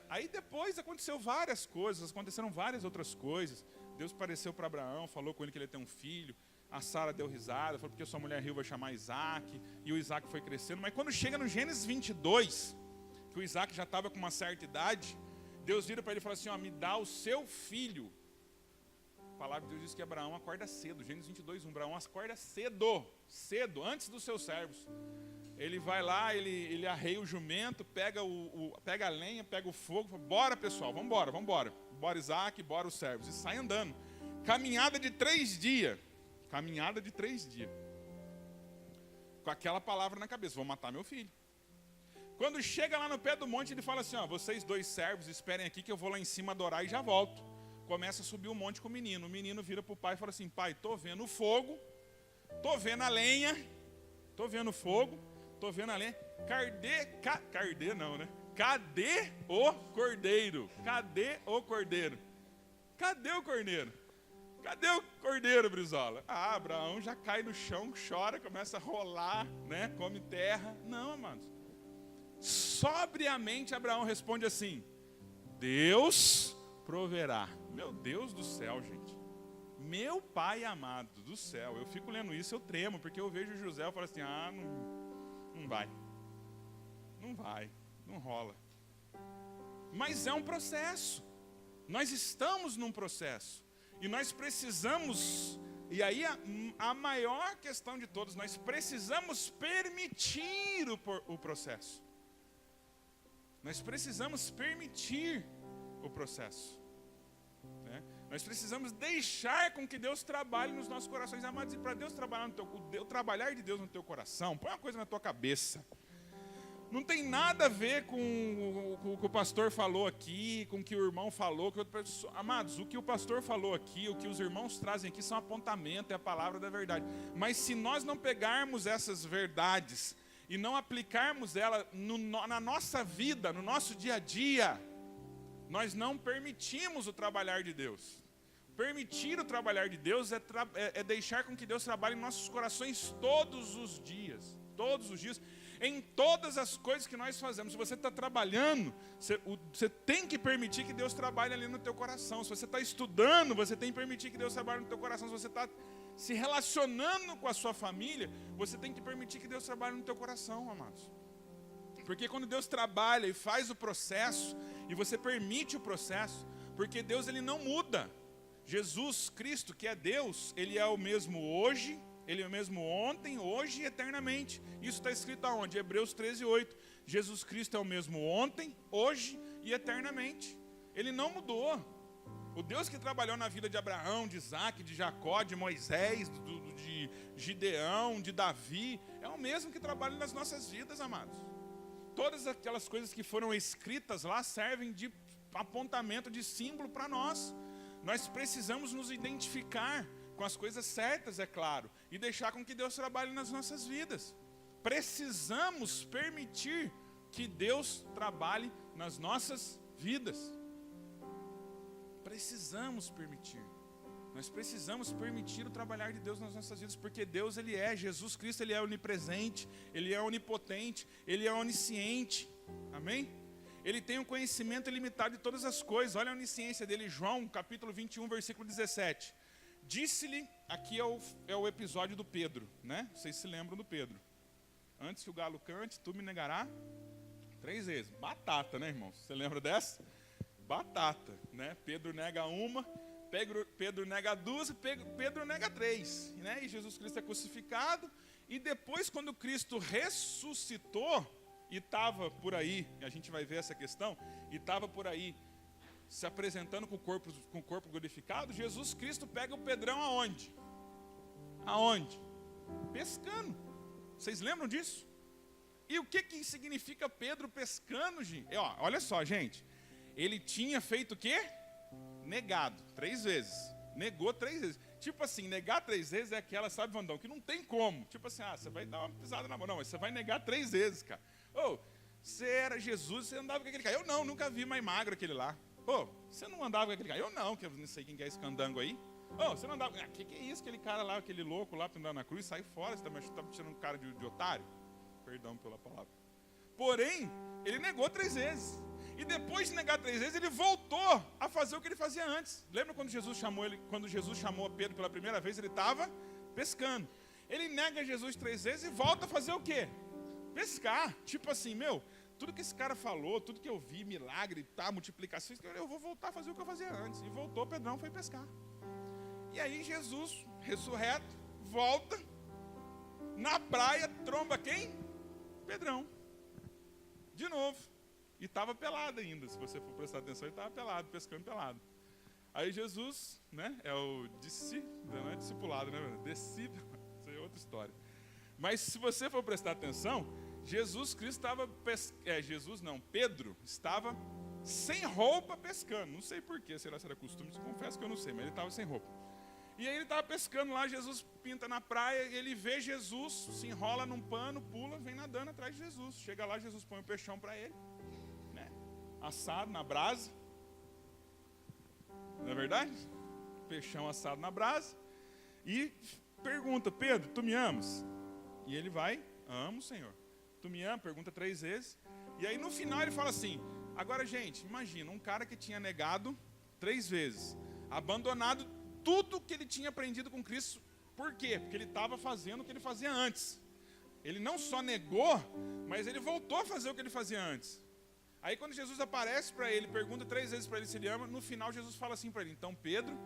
aí depois aconteceram várias outras coisas. Deus apareceu para Abraão, falou com ele que ele ia ter um filho. A Sara deu risada, falou porque sua mulher riu, vai chamar Isaac. E o Isaac foi crescendo. Mas quando chega no Gênesis 22, que o Isaac já estava com uma certa idade, Deus vira para ele e fala assim, me dá o seu filho. A palavra de Deus diz que Abraão acorda cedo. Gênesis 22:1, Abraão acorda cedo, antes dos seus servos. ele vai lá, ele arreia o jumento, pega a lenha, pega o fogo, fala, bora pessoal, vambora. Bora Isaac, bora os servos. E sai andando. Caminhada de 3 dias. Com aquela palavra na cabeça, vou matar meu filho. Quando chega lá no pé do monte, ele fala assim, ó, vocês 2 servos, esperem aqui que eu vou lá em cima adorar e já volto. Começa a subir o monte com o menino. O menino vira pro pai e fala assim, pai, tô vendo o fogo, tô vendo a lenha, tô vendo o fogo, tô vendo a lenha. Cadê o cordeiro? Cadê o cordeiro? Cadê o cordeiro, Brizola? Ah, Abraão já cai no chão, chora, começa a rolar, né? Come terra. Não, amados. Sobriamente, Abraão responde assim, Deus proverá. Meu Deus do céu, gente. Meu pai amado do céu. Eu fico lendo isso, eu tremo, porque eu vejo José e falo assim, não vai. Não rola. Mas é um processo. Nós estamos num processo. E nós precisamos, e aí a maior questão de todos, nós precisamos permitir o processo. Nós precisamos permitir o processo. Né? Nós precisamos deixar com que Deus trabalhe nos nossos corações, amados. E para Deus trabalhar o trabalhar de Deus no teu coração, põe uma coisa na tua cabeça. Não tem nada a ver com o que o pastor falou aqui, com o que o irmão falou. Amados, o que o pastor falou aqui, o que os irmãos trazem aqui são apontamento, é a palavra da verdade. Mas se nós não pegarmos essas verdades e não aplicarmos ela na nossa vida, no nosso dia a dia, nós não permitimos o trabalhar de Deus. Permitir o trabalhar de Deus é deixar com que Deus trabalhe em nossos corações todos os dias. Todos os dias. Em todas as coisas que nós fazemos. Se você está trabalhando, você tem que permitir que Deus trabalhe ali no teu coração. Se você está estudando, você tem que permitir que Deus trabalhe no teu coração. Se você está se relacionando com a sua família, você tem que permitir que Deus trabalhe no teu coração, amados. Porque quando Deus trabalha e faz o processo, e você permite o processo, porque Deus ele não muda. Jesus Cristo, que é Deus, ele é o mesmo hoje, ele é o mesmo ontem, hoje e eternamente. Isso está escrito aonde? Hebreus 13:8. Jesus Cristo é o mesmo ontem, hoje e eternamente. Ele não mudou. O Deus que trabalhou na vida de Abraão, de Isaac, de Jacó, de Moisés, de Gideão, de Davi, é o mesmo que trabalha nas nossas vidas, amados. Todas aquelas coisas que foram escritas lá servem de apontamento, de símbolo para nós. Nós precisamos nos identificar com as coisas certas, é claro, e deixar com que Deus trabalhe nas nossas vidas. Precisamos permitir que Deus trabalhe nas nossas vidas. Precisamos permitir. Nós precisamos permitir o trabalhar de Deus nas nossas vidas, porque Deus, Ele é, Jesus Cristo, Ele é onipresente, Ele é onipotente, Ele é onisciente, amém? Ele tem um conhecimento ilimitado de todas as coisas. Olha a onisciência dele, João, capítulo 21, versículo 17. Disse-lhe, aqui é o episódio do Pedro, né? Vocês se lembram do Pedro. Antes que o galo cante, tu me negará 3 vezes. Batata, né, irmãos? Você lembra dessa? Batata, né? Pedro nega uma, Pedro nega 2, Pedro nega 3, né? E Jesus Cristo é crucificado. E depois, quando Cristo ressuscitou, e estava por aí, a gente vai ver essa questão, e estava por aí, se apresentando com o corpo glorificado, Jesus Cristo pega o Pedrão aonde? Aonde? Pescando. Vocês lembram disso? E o que significa Pedro pescando, gente? Olha só, gente. Ele tinha feito o quê? Negado 3 vezes. Negou 3 vezes. Tipo assim, negar 3 vezes é aquela, sabe, Vandão, que não tem como. Tipo assim, você vai dar uma pisada na mão. Não, mas você vai negar 3 vezes, cara. Você era Jesus, você andava com aquele cara. Eu não, nunca vi mais magro aquele lá. Você não andava com aquele cara? Eu não, que eu não sei quem é esse candango aí. Você não andava... que é isso, aquele cara lá, aquele louco lá, pendurado na cruz, sai fora, você está tirando um cara de otário? Perdão pela palavra. Porém, ele negou 3 vezes. E depois de negar 3 vezes, ele voltou a fazer o que ele fazia antes. Lembra quando Jesus chamou Pedro pela primeira vez, ele estava pescando. Ele nega Jesus 3 vezes e volta a fazer o quê? Pescar. Tipo assim, tudo que esse cara falou, tudo que eu vi, milagre, multiplicações, eu vou voltar a fazer o que eu fazia antes. E voltou, Pedrão foi pescar. E aí Jesus, ressurreto, volta, na praia, tromba quem? Pedrão. De novo. E estava pelado ainda. Se você for prestar atenção, ele estava pelado, pescando pelado. Aí Jesus, né, é o não é discipulado, né? Discípulo, isso aí é outra história. Mas se você for prestar atenção, Jesus Cristo estava, Pedro estava sem roupa pescando. Não sei porquê, sei lá se era costume, confesso que eu não sei, mas ele estava sem roupa. E aí ele estava pescando lá, Jesus pinta na praia, ele vê Jesus, se enrola num pano, pula, vem nadando atrás de Jesus. Chega lá, Jesus põe um peixão para ele, né, assado na brasa. Não é verdade? Peixão assado na brasa. E pergunta, Pedro, tu me amas? E ele vai, amo, Senhor. Tu me ama? Pergunta 3 vezes. E aí no final ele fala assim, agora gente, imagina, um cara que tinha negado 3 vezes, abandonado tudo que ele tinha aprendido com Cristo. Por quê? Porque ele estava fazendo o que ele fazia antes. Ele não só negou, mas ele voltou a fazer o que ele fazia antes. Aí quando Jesus aparece para ele, pergunta 3 vezes para ele se ele ama, no final Jesus fala assim para ele, então Pedro,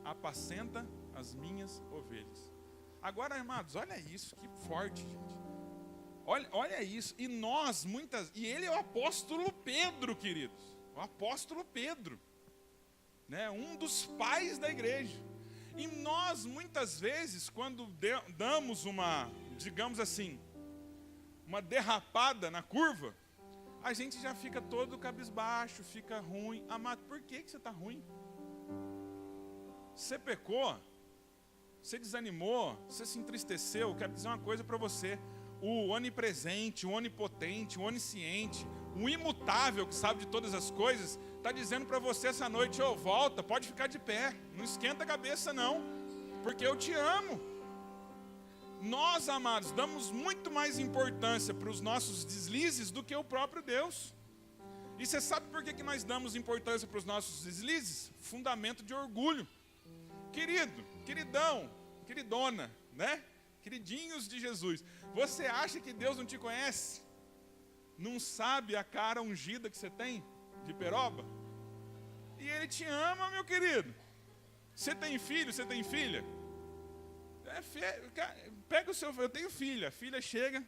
apacenta as minhas ovelhas. Agora, amados, olha isso, que forte, gente. Olha isso, e ele é o apóstolo Pedro, queridos. O apóstolo Pedro, né, um dos pais da igreja. E nós, muitas vezes, quando damos uma, digamos assim, uma derrapada na curva, a gente já fica todo cabisbaixo, fica ruim. Amado, por que você está ruim? Você pecou, você desanimou, você se entristeceu. Quero dizer uma coisa para você. O onipresente, o onipotente, o onisciente, o imutável, que sabe de todas as coisas, está dizendo para você essa noite, volta, pode ficar de pé, não esquenta a cabeça não, porque eu te amo. Nós, amados, damos muito mais importância para os nossos deslizes do que o próprio Deus. E você sabe por que nós damos importância para os nossos deslizes? Fundamento de orgulho. Querido, queridão, queridona, né? Queridinhos de Jesus. Você acha que Deus não te conhece? Não sabe a cara ungida que você tem de peroba? E Ele te ama, meu querido. Você tem filho, você tem filha? Pega o seu, eu tenho filha, a filha chega,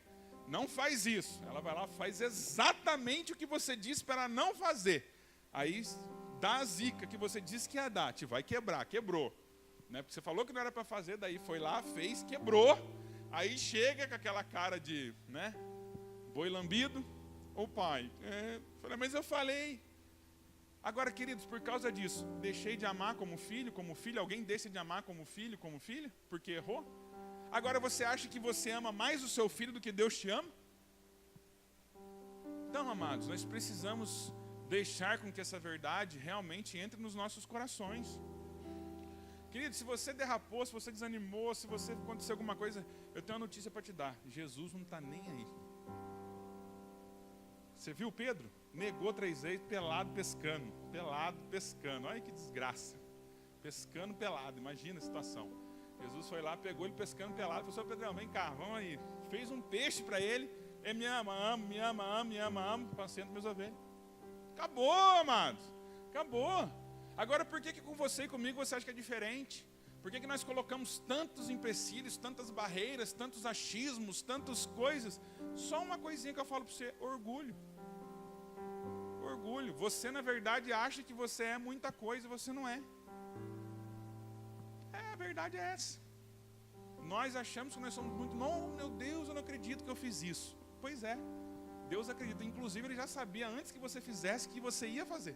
não faz isso. Ela vai lá, faz exatamente o que você disse para ela não fazer. Aí dá a zica que você disse que ia dar, te vai quebrar, quebrou. Né? Porque você falou que não era para fazer, daí foi lá, fez, quebrou. Aí chega com aquela cara de, né, boi lambido. Ô pai, mas eu falei. Agora, queridos, por causa disso, deixei de amar como filho, alguém deixa de amar como filho, porque errou? Agora você acha que você ama mais o seu filho do que Deus te ama? Então, amados, nós precisamos deixar com que essa verdade realmente entre nos nossos corações. Querido, se você derrapou, se você desanimou, se você aconteceu alguma coisa, eu tenho uma notícia para te dar. Jesus não está nem aí. Você viu Pedro? Negou 3 vezes, pelado pescando. Olha que desgraça. Pescando pelado, imagina a situação. Jesus foi lá, pegou ele pescando pelado, falou, seu Pedrão, vem cá, vamos aí. Fez um peixe para ele, me ama, apacenta meus ovelhas. Acabou, amados, acabou. Agora, por que com você e comigo você acha que é diferente? Por que nós colocamos tantos empecilhos, tantas barreiras, tantos achismos, tantas coisas? Só uma coisinha que eu falo para você, orgulho. Orgulho. Você, na verdade, acha que você é muita coisa e você não é. A verdade é essa. Nós achamos que nós somos muito. Não, meu Deus, eu não acredito que eu fiz isso. Pois é, Deus acredita. Inclusive, Ele já sabia antes que você fizesse que você ia fazer.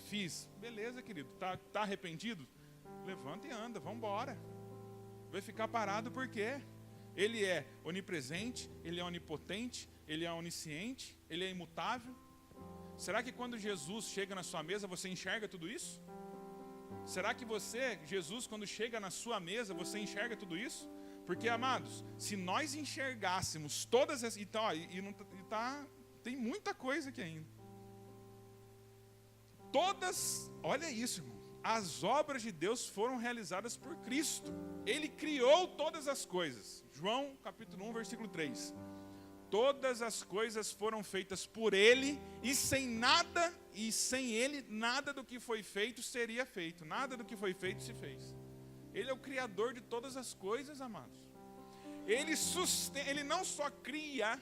Fiz. Beleza, querido. Tá arrependido? Levanta e anda, vamos embora. Vai ficar parado por quê? Ele é onipresente, Ele é onipotente, Ele é onisciente, Ele é imutável. Será que quando Jesus chega na sua mesa, você enxerga tudo isso? Será que Jesus, quando chega na sua mesa, você enxerga tudo isso? Porque, amados, se nós enxergássemos todas essas... Então, tem muita coisa aqui ainda. Olha isso, irmão. As obras de Deus foram realizadas por Cristo. Ele criou todas as coisas. João, capítulo 1, versículo 3. Todas as coisas foram feitas por Ele, e sem Ele, nada do que foi feito seria feito. Nada do que foi feito se fez. Ele é o Criador de todas as coisas, amados. Ele não só cria,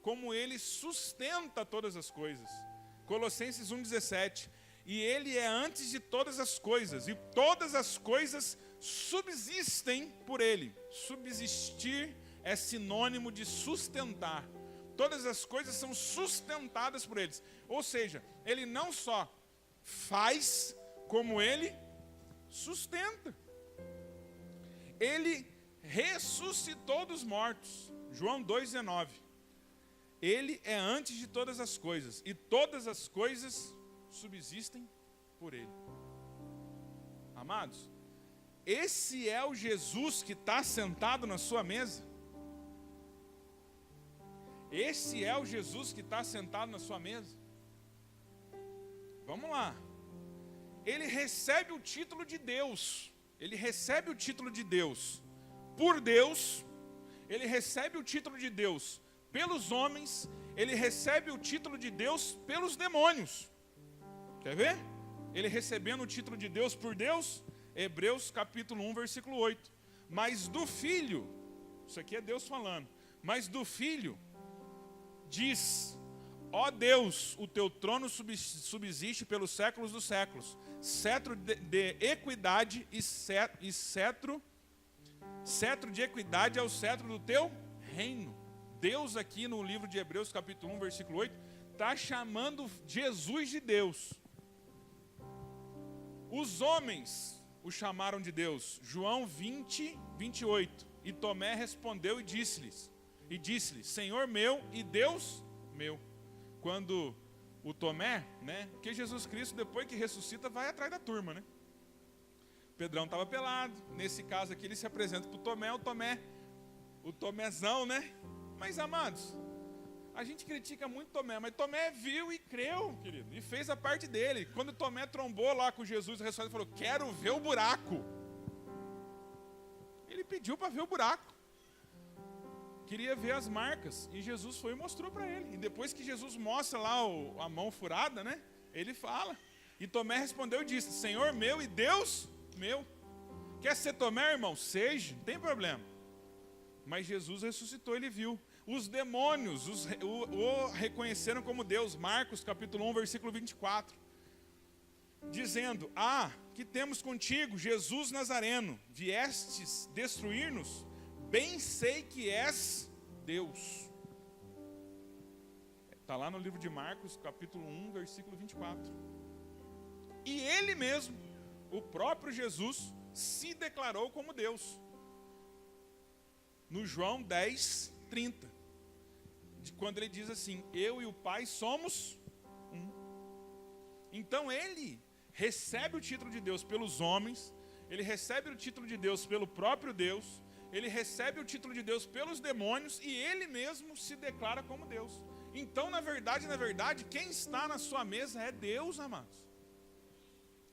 como ele sustenta todas as coisas. Colossenses 1,17. E ele é antes de todas as coisas, e todas as coisas subsistem por ele. Subsistir é sinônimo de sustentar. Todas as coisas são sustentadas por eles. Ou seja, ele não só faz, como ele sustenta. Ele ressuscitou dos mortos. João 2,19. Ele é antes de todas as coisas, e todas as coisas subsistem por ele. Amados, esse é o Jesus que está sentado na sua mesa? Esse é o Jesus que está sentado na sua mesa? Vamos lá. Ele recebe o título de Deus. Ele recebe o título de Deus por Deus. Ele recebe o título de Deus pelos homens. Ele recebe o título de Deus pelos demônios. Quer ver? Ele recebendo o título de Deus por Deus. Hebreus capítulo 1, versículo 8. Mas do Filho, isso aqui é Deus falando, mas do Filho diz: ó Deus, o teu trono subsiste pelos séculos dos séculos. Cetro de equidade e cetro de equidade é o cetro do teu reino. Deus aqui no livro de Hebreus capítulo 1, versículo 8, está chamando Jesus de Deus. Os homens o chamaram de Deus. João 20, 28. E Tomé respondeu e disse-lhes, Senhor meu e Deus meu. Quando o Tomé, né? Porque Jesus Cristo, depois que ressuscita, vai atrás da turma, né? Pedrão estava pelado. Nesse caso aqui, ele se apresenta para o Tomézão, né? Mas, amados, a gente critica muito Tomé, mas Tomé viu e creu, querido, e fez a parte dele. Quando Tomé trombou lá com Jesus, o ressuscitado falou: quero ver o buraco. Ele pediu para ver o buraco. Queria ver as marcas, e Jesus foi e mostrou para ele. E depois que Jesus mostra lá a mão furada, né? Ele fala. E Tomé respondeu e disse: Senhor meu e Deus meu. Quer ser Tomé, irmão? Seja, não tem problema. Mas Jesus ressuscitou, ele viu. Os demônios o reconheceram como Deus. Marcos capítulo 1, versículo 24. Dizendo: que temos contigo, Jesus Nazareno? Viestes destruir-nos? Bem sei que és Deus. Está lá no livro de Marcos, capítulo 1, versículo 24. E ele mesmo, o próprio Jesus, se declarou como Deus. No João 10, 30. Quando ele diz assim: eu e o Pai somos um. Então ele recebe o título de Deus pelos homens, ele recebe o título de Deus pelo próprio Deus, ele recebe o título de Deus pelos demônios, e ele mesmo se declara como Deus. Então, na verdade, quem está na sua mesa é Deus, amados.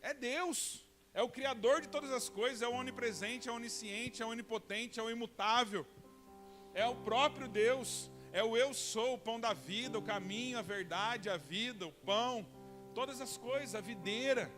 É Deus. É o Criador de todas as coisas, é o onipresente, é o onisciente, é o onipotente, é o imutável. É o próprio Deus. É o eu sou, o pão da vida, o caminho, a verdade, a vida, o pão. Todas as coisas, a videira.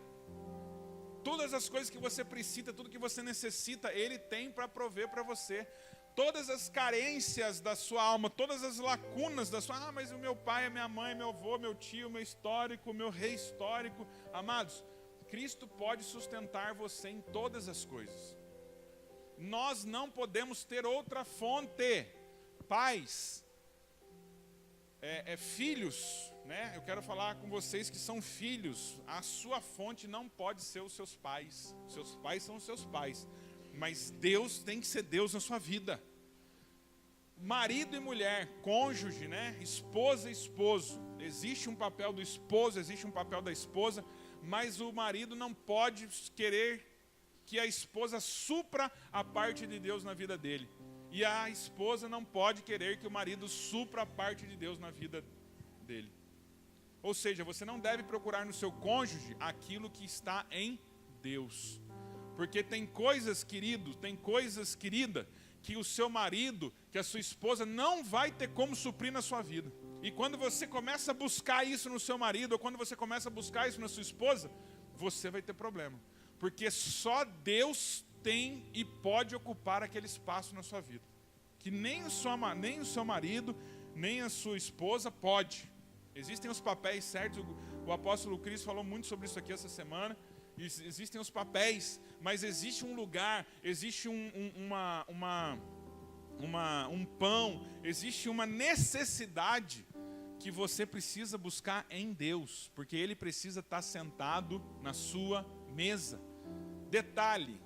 Todas as coisas que você precisa, tudo que você necessita, Ele tem para prover para você. Todas as carências da sua alma, todas as lacunas da sua... mas o meu pai, a minha mãe, meu avô, meu tio, meu histórico, meu rei histórico. Amados, Cristo pode sustentar você em todas as coisas. Nós não podemos ter outra fonte. Pais, filhos, né? Eu quero falar com vocês que são filhos. A sua fonte não pode ser os seus pais. Os seus pais são os seus pais. Mas Deus tem que ser Deus na sua vida. Marido e mulher, cônjuge, né? Esposa e esposo. Existe um papel do esposo, existe um papel da esposa, mas o marido não pode querer que a esposa supra a parte de Deus na vida dele. E a esposa não pode querer que o marido supra a parte de Deus na vida dele. Ou seja, você não deve procurar no seu cônjuge aquilo que está em Deus. Porque tem coisas, querido, querida, que o seu marido, que a sua esposa não vai ter como suprir na sua vida. E quando você começa a buscar isso no seu marido, ou quando você começa a buscar isso na sua esposa, você vai ter problema. Porque só Deus tem e pode ocupar aquele espaço na sua vida. que nem o seu marido, nem a sua esposa pode. Existem os papéis certos, o apóstolo Cristo falou muito sobre isso aqui essa semana. Existem os papéis, mas existe um lugar, existe um pão, existe uma necessidade que você precisa buscar em Deus, porque Ele precisa estar sentado na sua mesa. Detalhe,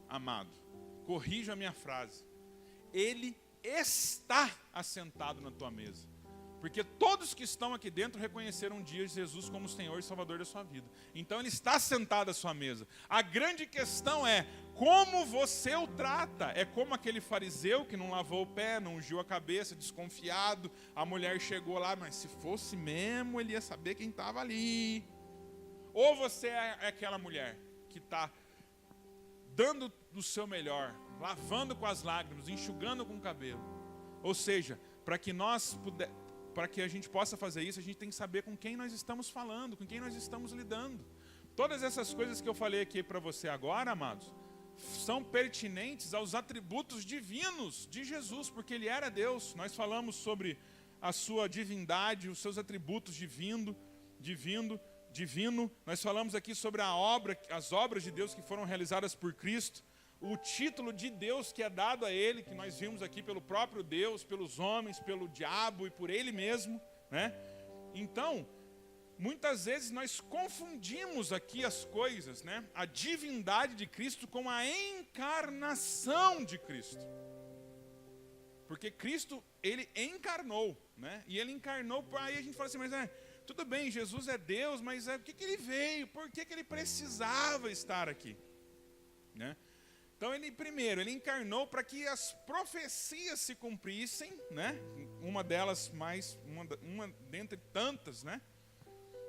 amado, corrija a minha frase, Ele está assentado na tua mesa. Porque todos que estão aqui dentro reconheceram um dia Jesus como o Senhor e Salvador da sua vida. Então Ele está sentado à sua mesa. A grande questão é como você o trata. É como aquele fariseu que não lavou o pé, não ungiu a cabeça, desconfiado. A mulher chegou lá, mas se fosse mesmo, ele ia saber quem estava ali. Ou você é aquela mulher que está dando do seu melhor, lavando com as lágrimas, enxugando com o cabelo. Ou seja, para que a gente possa fazer isso, a gente tem que saber com quem nós estamos falando, com quem nós estamos lidando. Todas essas coisas que eu falei aqui para você agora, amados, são pertinentes aos atributos divinos de Jesus, porque Ele era Deus. Nós falamos sobre a sua divindade, os seus atributos divino. Nós falamos aqui sobre as obras de Deus que foram realizadas por Cristo. O título de Deus que é dado a Ele, que nós vimos aqui pelo próprio Deus, pelos homens, pelo diabo e por Ele mesmo, né? Então, muitas vezes nós confundimos aqui as coisas, né? A divindade de Cristo com a encarnação de Cristo. Porque Cristo, Ele encarnou, né? E Ele encarnou, aí a gente fala assim, mas tudo bem, Jesus é Deus, mas por que Ele veio? Por que Ele precisava estar aqui? Né? Então, Ele encarnou para que as profecias se cumprissem, né? Uma delas uma dentre tantas, né?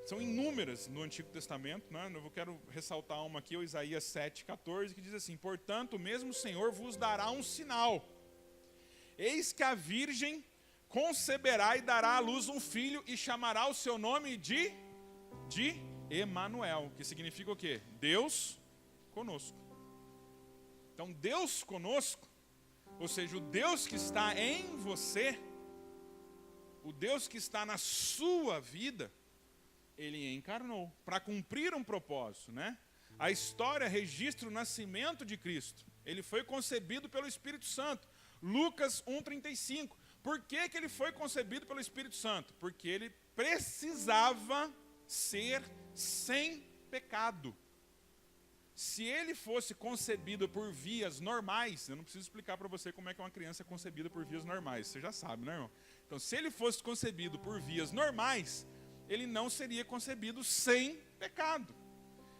São inúmeras no Antigo Testamento, né? Eu quero ressaltar uma aqui, o Isaías 7,14, que diz assim: portanto, o mesmo Senhor vos dará um sinal. Eis que a virgem conceberá e dará à luz um filho e chamará o seu nome de Emanuel, que significa o quê? Deus conosco. Então, Deus conosco, ou seja, o Deus que está em você, o Deus que está na sua vida, Ele encarnou para cumprir um propósito, né? A história registra o nascimento de Cristo. Ele foi concebido pelo Espírito Santo. Lucas 1,35. Por que Ele foi concebido pelo Espírito Santo? Porque Ele precisava ser sem pecado. Se Ele fosse concebido por vias normais, eu não preciso explicar para você como é que uma criança é concebida por vias normais, você já sabe, né, irmão? Então, se Ele fosse concebido por vias normais, Ele não seria concebido sem pecado.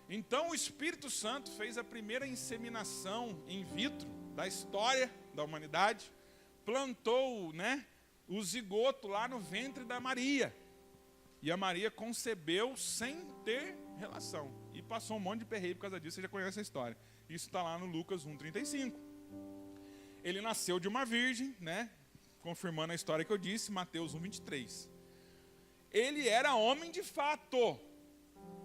Então, o Espírito Santo fez a primeira inseminação in vitro da história da humanidade, plantou, né, o zigoto lá no ventre da Maria. E a Maria concebeu sem ter relação. E passou um monte de perreio por causa disso, você já conhece a história. Isso está lá no Lucas 1,35. Ele nasceu de uma virgem, né? Confirmando a história que eu disse, Mateus 1,23. Ele era homem de fato.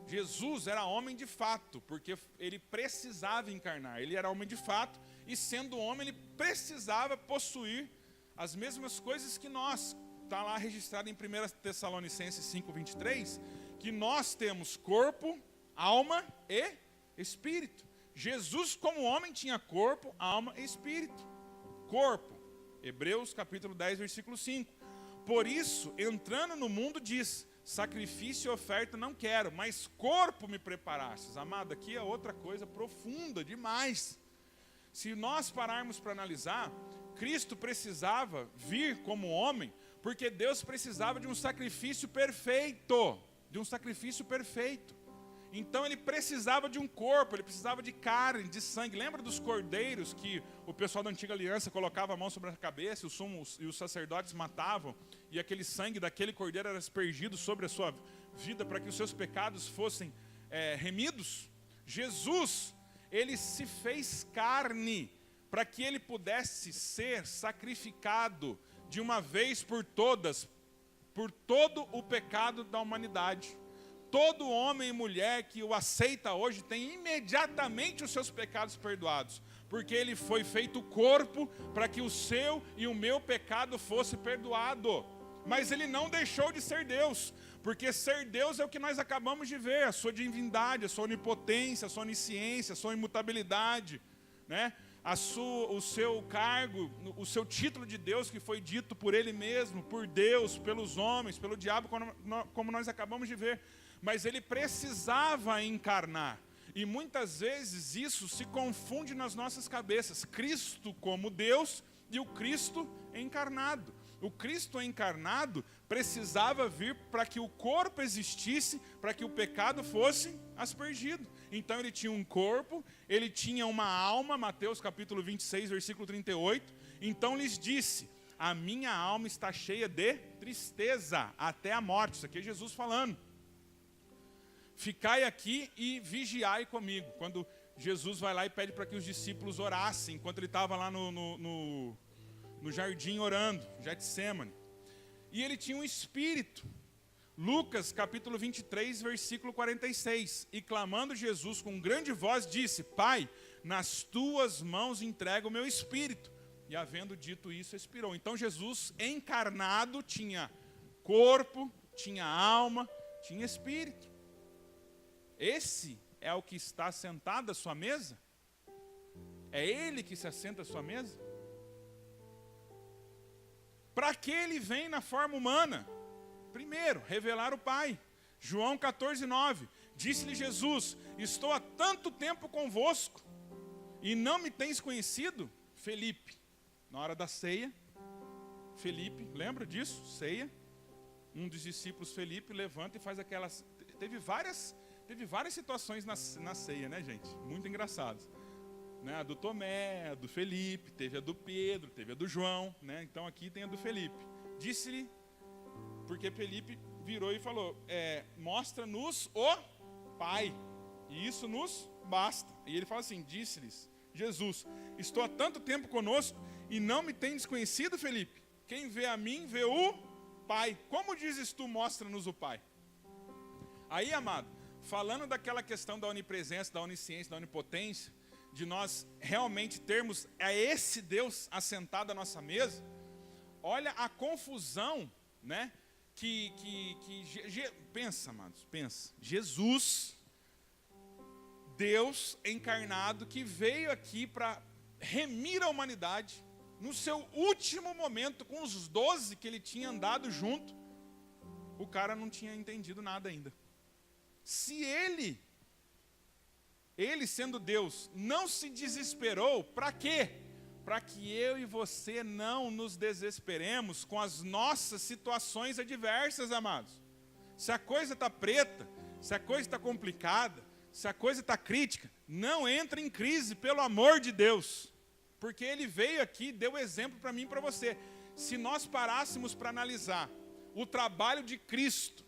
Jesus era homem de fato, porque ele precisava encarnar. Ele era homem de fato, e sendo homem, ele precisava possuir as mesmas coisas que nós. Está lá registrado em 1 Tessalonicenses 5,23, que nós temos corpo, alma e espírito. Jesus, como homem, tinha corpo, alma e espírito. Corpo, Hebreus capítulo 10, versículo 5. Por isso, entrando no mundo, diz: sacrifício e oferta não quero, mas corpo me preparastes. Amado, aqui é outra coisa profunda demais. Se nós pararmos para analisar, Cristo precisava vir como homem, porque Deus precisava de um sacrifício perfeito. De um sacrifício perfeito. Então Ele precisava de um corpo, Ele precisava de carne, de sangue. Lembra dos cordeiros que o pessoal da antiga aliança colocava a mão sobre a cabeça, os sumos e os sacerdotes matavam, e aquele sangue daquele cordeiro era aspergido sobre a sua vida para que os seus pecados fossem remidos? Jesus, Ele se fez carne para que Ele pudesse ser sacrificado de uma vez por todas, por todo o pecado da humanidade. todo homem e mulher que o aceita hoje tem imediatamente os seus pecados perdoados, porque ele foi feito corpo para que o seu e o meu pecado fosse perdoado. Mas ele não deixou de ser Deus, porque ser Deus é o que nós acabamos de ver, a sua divindade, a sua onipotência, a sua onisciência, a sua imutabilidade, né? O seu cargo, o seu título de Deus que foi dito por ele mesmo, por Deus, pelos homens, pelo diabo, como nós acabamos de ver. Mas ele precisava encarnar. E muitas vezes isso se confunde nas nossas cabeças. Cristo como Deus e o Cristo encarnado. O Cristo encarnado precisava vir para que o corpo existisse, para que o pecado fosse aspergido. Então ele tinha um corpo, ele tinha uma alma, Mateus capítulo 26, versículo 38. Então lhes disse, a minha alma está cheia de tristeza até a morte. Isso aqui é Jesus falando. Ficai aqui e vigiai comigo. Quando Jesus vai lá e pede para que os discípulos orassem, enquanto ele estava lá no jardim orando, Getsemane. E ele tinha um espírito. Lucas capítulo 23, versículo 46. E clamando Jesus com grande voz, disse, Pai, nas tuas mãos entrego o meu espírito. E havendo dito isso, expirou. Então Jesus encarnado tinha corpo, tinha alma, tinha espírito. Esse é o que está sentado à sua mesa? É ele que se assenta à sua mesa? Para que ele vem na forma humana? Primeiro, revelar o Pai. João 14, 9. Disse-lhe Jesus, estou há tanto tempo convosco, e não me tens conhecido? Felipe, na hora da ceia, Felipe, lembra disso? Ceia. Um dos discípulos, Felipe, levanta e faz aquelas... Teve várias situações na ceia, né, gente? Muito engraçadas. Né? A do Tomé, a do Felipe, teve a do Pedro, teve a do João, né? Então aqui tem a do Felipe. Disse-lhe, porque Felipe virou e falou, mostra-nos o Pai, e isso nos basta. E ele fala assim, disse-lhes, Jesus, estou há tanto tempo conosco, e não me tendes conhecido, Felipe? Quem vê a mim, vê o Pai. Como dizes tu, mostra-nos o Pai? Aí, amado, falando daquela questão da onipresença, da onisciência, da onipotência, de nós realmente termos esse Deus assentado à nossa mesa, olha a confusão, né? Pensa, amados, pensa. Jesus, Deus encarnado, que veio aqui para remir a humanidade, no seu último momento, com os 12 que ele tinha andado junto, o cara não tinha entendido nada ainda. Se ele sendo Deus, não se desesperou, para quê? Para que eu e você não nos desesperemos com as nossas situações adversas, amados. Se a coisa está preta, se a coisa está complicada, se a coisa está crítica, não entre em crise, pelo amor de Deus. Porque ele veio aqui, deu exemplo para mim e para você. Se nós parássemos para analisar o trabalho de Cristo,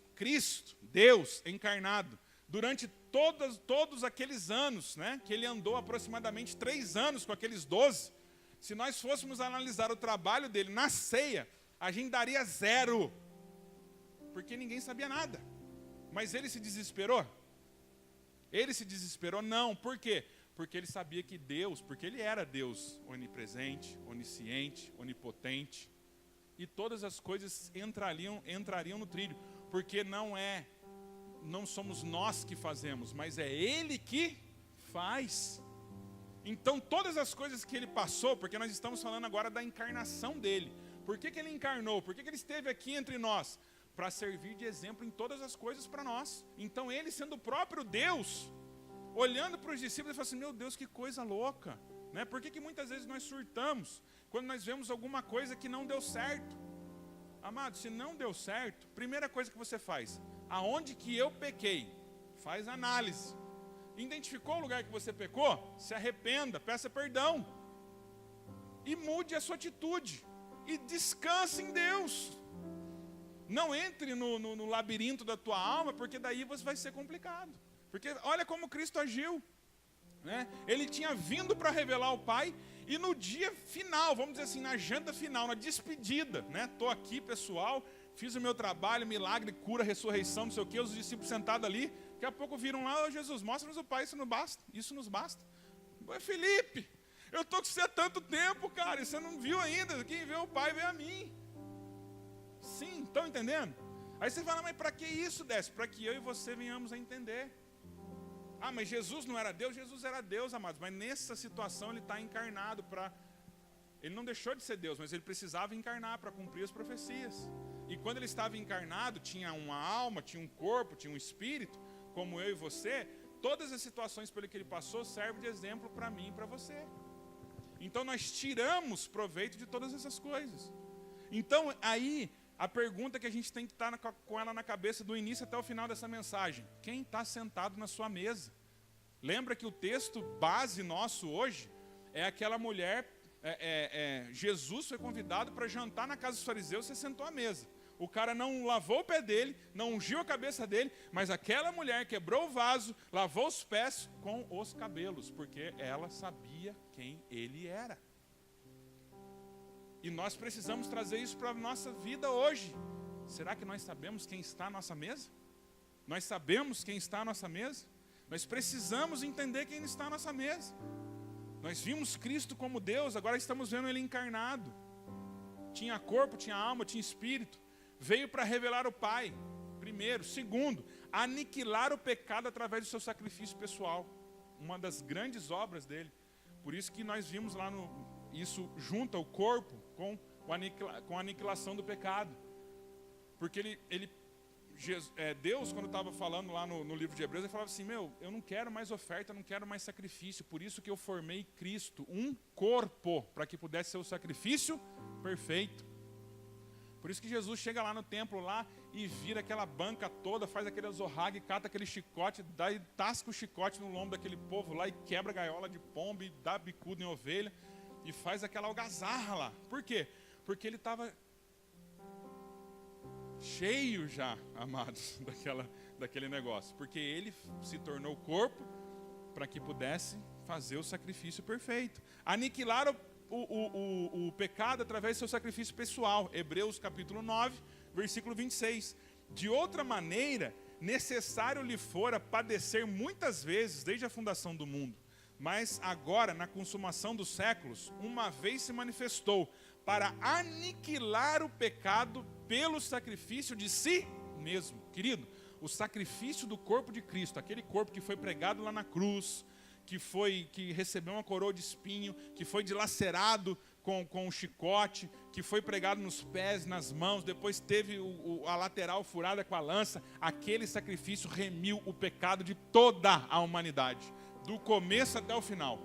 Deus encarnado, durante todos aqueles anos, né, que ele andou aproximadamente 3 anos com aqueles 12, se nós fôssemos analisar o trabalho dele na ceia, a gente daria 0, porque ninguém sabia nada. Mas ele se desesperou? Ele se desesperou? Não. Por quê? Porque ele sabia que Deus, porque ele era Deus onipresente, onisciente, onipotente, e todas as coisas entrariam no trilho, porque não somos nós que fazemos, mas é ele que faz. Então todas as coisas que ele passou, porque nós estamos falando agora da encarnação dele. Por que ele encarnou? Por que ele esteve aqui entre nós? Para servir de exemplo em todas as coisas para nós. Então ele, sendo o próprio Deus, olhando para os discípulos, ele fala assim, meu Deus, que coisa louca, né? Por que muitas vezes nós surtamos quando nós vemos alguma coisa que não deu certo? Amado, se não deu certo, primeira coisa que você faz, aonde que eu pequei? Faz análise. Identificou o lugar que você pecou? Se arrependa, peça perdão. E mude a sua atitude. E descanse em Deus. Não entre no labirinto da tua alma, porque daí você vai ser complicado. Porque olha como Cristo agiu, né? Ele tinha vindo para revelar o Pai, e no dia final, vamos dizer assim, na janta final, na despedida, né? Estou aqui, pessoal, fiz o meu trabalho, milagre, cura, ressurreição, não sei o quê, os discípulos sentados ali, daqui a pouco viram lá, Jesus, mostra-nos o Pai, isso nos basta. Felipe, eu estou com você há tanto tempo, cara, e você não viu ainda, quem vê o Pai vê a mim. Sim, estão entendendo? Aí você fala, mas para que isso, Décio? Para que eu e você venhamos a entender. Ah, mas Jesus não era Deus? Jesus era Deus, amados, mas nessa situação ele está encarnado para... Ele não deixou de ser Deus, mas ele precisava encarnar para cumprir as profecias. E quando ele estava encarnado, tinha uma alma, tinha um corpo, tinha um espírito, como eu e você. Todas as situações pelo que ele passou servem de exemplo para mim e para você. Então nós tiramos proveito de todas essas coisas. Então aí a pergunta que a gente tem que estar com ela na cabeça do início até o final dessa mensagem: quem está sentado na sua mesa? Lembra que o texto base nosso hoje é aquela mulher... Jesus foi convidado para jantar na casa dos fariseus, você sentou à mesa. O cara não lavou o pé dele, não ungiu a cabeça dele, mas aquela mulher quebrou o vaso, lavou os pés com os cabelos, porque ela sabia quem ele era. E nós precisamos trazer isso para a nossa vida hoje. Será que nós sabemos quem está à nossa mesa? Nós sabemos quem está à nossa mesa? Nós precisamos entender quem está à nossa mesa. Nós vimos Cristo como Deus, agora estamos vendo Ele encarnado. Tinha corpo, tinha alma, tinha espírito. Veio para revelar o Pai, primeiro. Segundo, aniquilar o pecado através do seu sacrifício pessoal. Uma das grandes obras dele. Por isso que nós vimos lá isso junta o corpo com a aniquilação do pecado. Porque Deus, quando estava falando lá no livro de Hebreus, ele falava assim, eu não quero mais oferta, não quero mais sacrifício, por isso que eu formei Cristo, um corpo, para que pudesse ser o sacrifício perfeito. Por isso que Jesus chega lá no templo lá e vira aquela banca toda, faz aquele azorrague, cata aquele chicote, tasca o chicote no lombo daquele povo lá e quebra a gaiola de pombo e dá bicudo em ovelha e faz aquela algazarra lá. Por quê? Porque ele estava cheio já, amados, daquele negócio. Porque ele se tornou corpo para que pudesse fazer o sacrifício perfeito. Aniquilar o pecado através do seu sacrifício pessoal. Hebreus capítulo 9, versículo 26. De outra maneira, necessário lhe fora padecer muitas vezes desde a fundação do mundo. Mas agora, na consumação dos séculos, uma vez se manifestou para aniquilar o pecado pelo sacrifício de si mesmo. Querido, o sacrifício do corpo de Cristo, aquele corpo que foi pregado lá na cruz, que recebeu uma coroa de espinho, que foi dilacerado com um chicote, que foi pregado nos pés, nas mãos, depois teve a lateral furada com a lança, aquele sacrifício remiu o pecado de toda a humanidade, do começo até o final.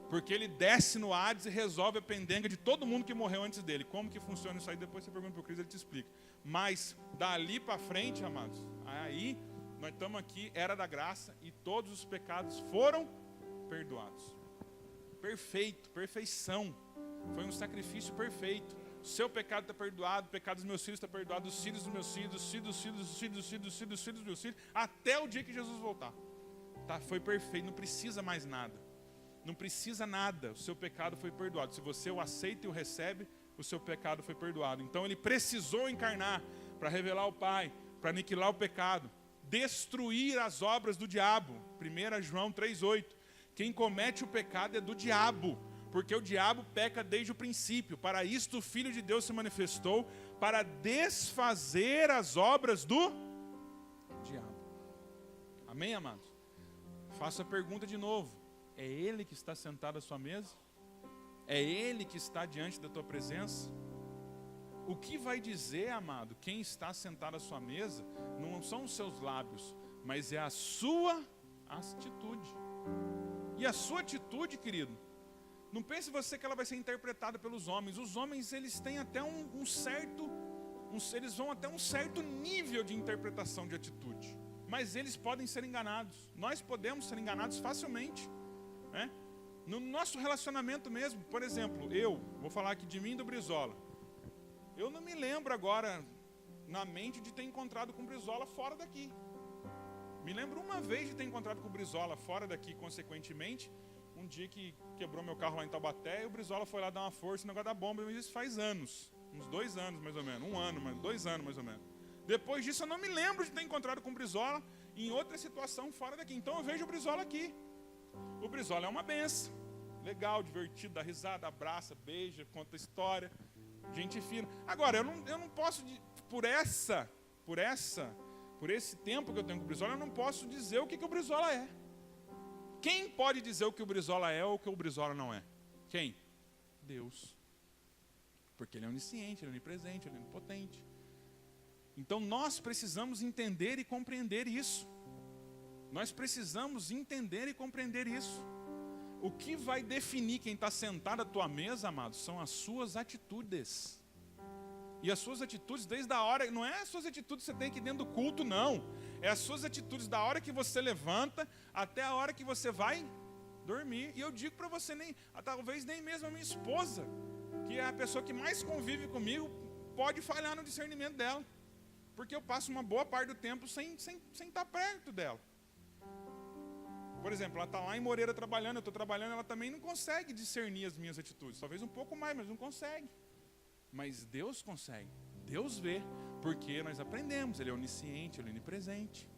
Porque ele desce no Hades e resolve a pendenga de todo mundo que morreu antes dele. Como que funciona isso aí? Depois você pergunta para o Cris, ele te explica. Mas dali para frente, amados, aí nós estamos aqui, era da graça, e todos os pecados foram perdoados. Perfeito, perfeição. Foi um sacrifício perfeito. O seu pecado está perdoado, o pecado dos meus filhos está perdoado, os filhos dos meus filhos, os filhos dos filhos dos filhos dos filhos dos filhos dos filhos dos meus filhos, até o dia que Jesus voltar. Tá, foi perfeito, não precisa mais nada. Não precisa nada, o seu pecado foi perdoado. Se você o aceita e o recebe, o seu pecado foi perdoado. Então ele precisou encarnar para revelar o Pai, para aniquilar o pecado, destruir as obras do diabo. 1 João 3,8. Quem comete o pecado é do diabo, porque o diabo peca desde o princípio. Para isto o Filho de Deus se manifestou, para desfazer as obras do diabo. Amém, amados? Faço a pergunta de novo. É Ele que está sentado à sua mesa? É Ele que está diante da tua presença? O que vai dizer, amado, quem está sentado à sua mesa, não são os seus lábios, mas é a sua atitude. E a sua atitude, querido, não pense você que ela vai ser interpretada pelos homens. Os homens, eles têm até eles vão até um certo nível de interpretação de atitude. Mas eles podem ser enganados. Nós podemos ser enganados facilmente. Né? No nosso relacionamento mesmo, por exemplo, vou falar aqui de mim e do Brizola. Eu não me lembro agora, na mente, de ter encontrado com o Brizola fora daqui. Me lembro uma vez de ter encontrado com o Brizola fora daqui, consequentemente, um dia que quebrou meu carro lá em Taubaté, e o Brizola foi lá dar uma força no negócio da bomba, mas isso faz anos. uns 2 anos mais ou menos, 1 ano, mas 2 anos mais ou menos. Depois disso eu não me lembro de ter encontrado com o Brizola em outra situação fora daqui. Então eu vejo o Brizola aqui. O Brizola é uma benção, legal, divertido, dá risada, abraça, beija, conta história, gente fina. Agora, eu não posso, por esse tempo que eu tenho com o Brizola, eu não posso dizer o que o Brizola é. Quem pode dizer o que o Brizola é ou o que o Brizola não é? Quem? Deus. Porque ele é onisciente, ele é onipresente, ele é onipotente. Então nós precisamos entender e compreender isso. Nós precisamos entender e compreender isso. O que vai definir quem está sentado à tua mesa, amados, são as suas atitudes. E as suas atitudes desde a hora, não é as suas atitudes que você tem aqui dentro do culto, não. É as suas atitudes da hora que você levanta até a hora que você vai dormir. E eu digo para você, talvez nem mesmo a minha esposa, que é a pessoa que mais convive comigo, pode falhar no discernimento dela. Porque eu passo uma boa parte do tempo sem estar perto dela. Por exemplo, ela está lá em Moreira trabalhando, eu estou trabalhando, ela também não consegue discernir as minhas atitudes. Talvez um pouco mais, mas não consegue. Mas Deus consegue. Deus vê, porque nós aprendemos, Ele é onisciente, Ele é onipresente.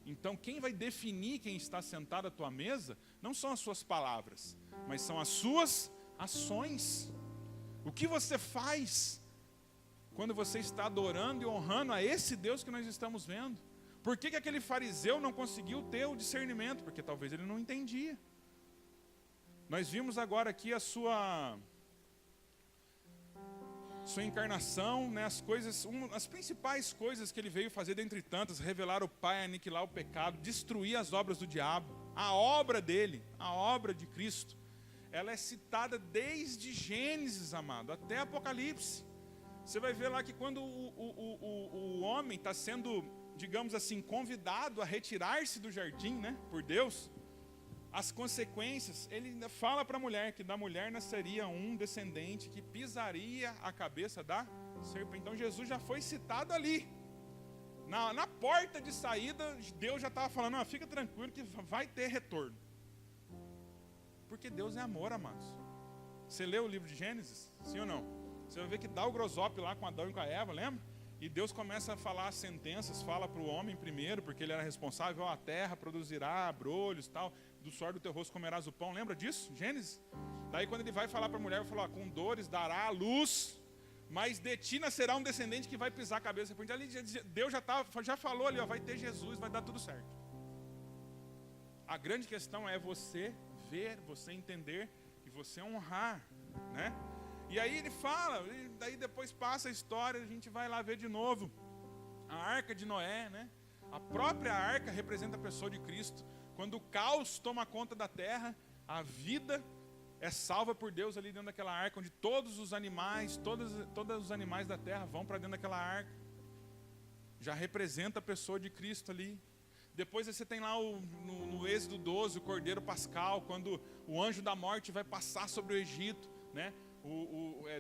Então quem vai definir quem está sentado à tua mesa, não são as suas palavras, mas são as suas ações. O que você faz quando você está adorando e honrando a esse Deus que nós estamos vendo? Por que aquele fariseu não conseguiu ter o discernimento? Porque talvez ele não entendia. Nós vimos agora aqui a sua encarnação, né, as principais coisas que ele veio fazer dentre tantas: revelar o Pai, aniquilar o pecado, destruir as obras do diabo. A obra dele, a obra de Cristo, ela é citada desde Gênesis, amado, até Apocalipse. Você vai ver lá que quando o homem está sendo, digamos assim, convidado a retirar-se do jardim, né, por Deus, as consequências, ele ainda fala para a mulher que da mulher nasceria um descendente que pisaria a cabeça da serpente. Então Jesus já foi citado ali. Na porta de saída, Deus já estava falando: fica tranquilo que vai ter retorno. Porque Deus é amor, amados. Você leu o livro de Gênesis? Sim ou não? Você vai ver que dá o grosope lá com Adão e com a Eva, lembra? E Deus começa a falar as sentenças, fala para o homem primeiro, porque ele era responsável: a terra produzirá abrolhos, tal, do suor do teu rosto comerás o pão. Lembra disso? Gênesis? Daí quando ele vai falar para a mulher, ele fala: com dores dará a luz, mas de ti nascerá um descendente que vai pisar a cabeça. Ali Deus já falou ali, vai ter Jesus, vai dar tudo certo. A grande questão é você ver, você entender e você honrar, né? E aí ele fala, e daí depois passa a história, a gente vai lá ver de novo. A arca de Noé, né? A própria arca representa a pessoa de Cristo. Quando o caos toma conta da terra, a vida é salva por Deus ali dentro daquela arca, onde todos os animais, todos os animais da terra vão para dentro daquela arca. Já representa a pessoa de Cristo ali. Depois você tem lá no Êxodo 12, o Cordeiro Pascal, quando o anjo da morte vai passar sobre o Egito, né?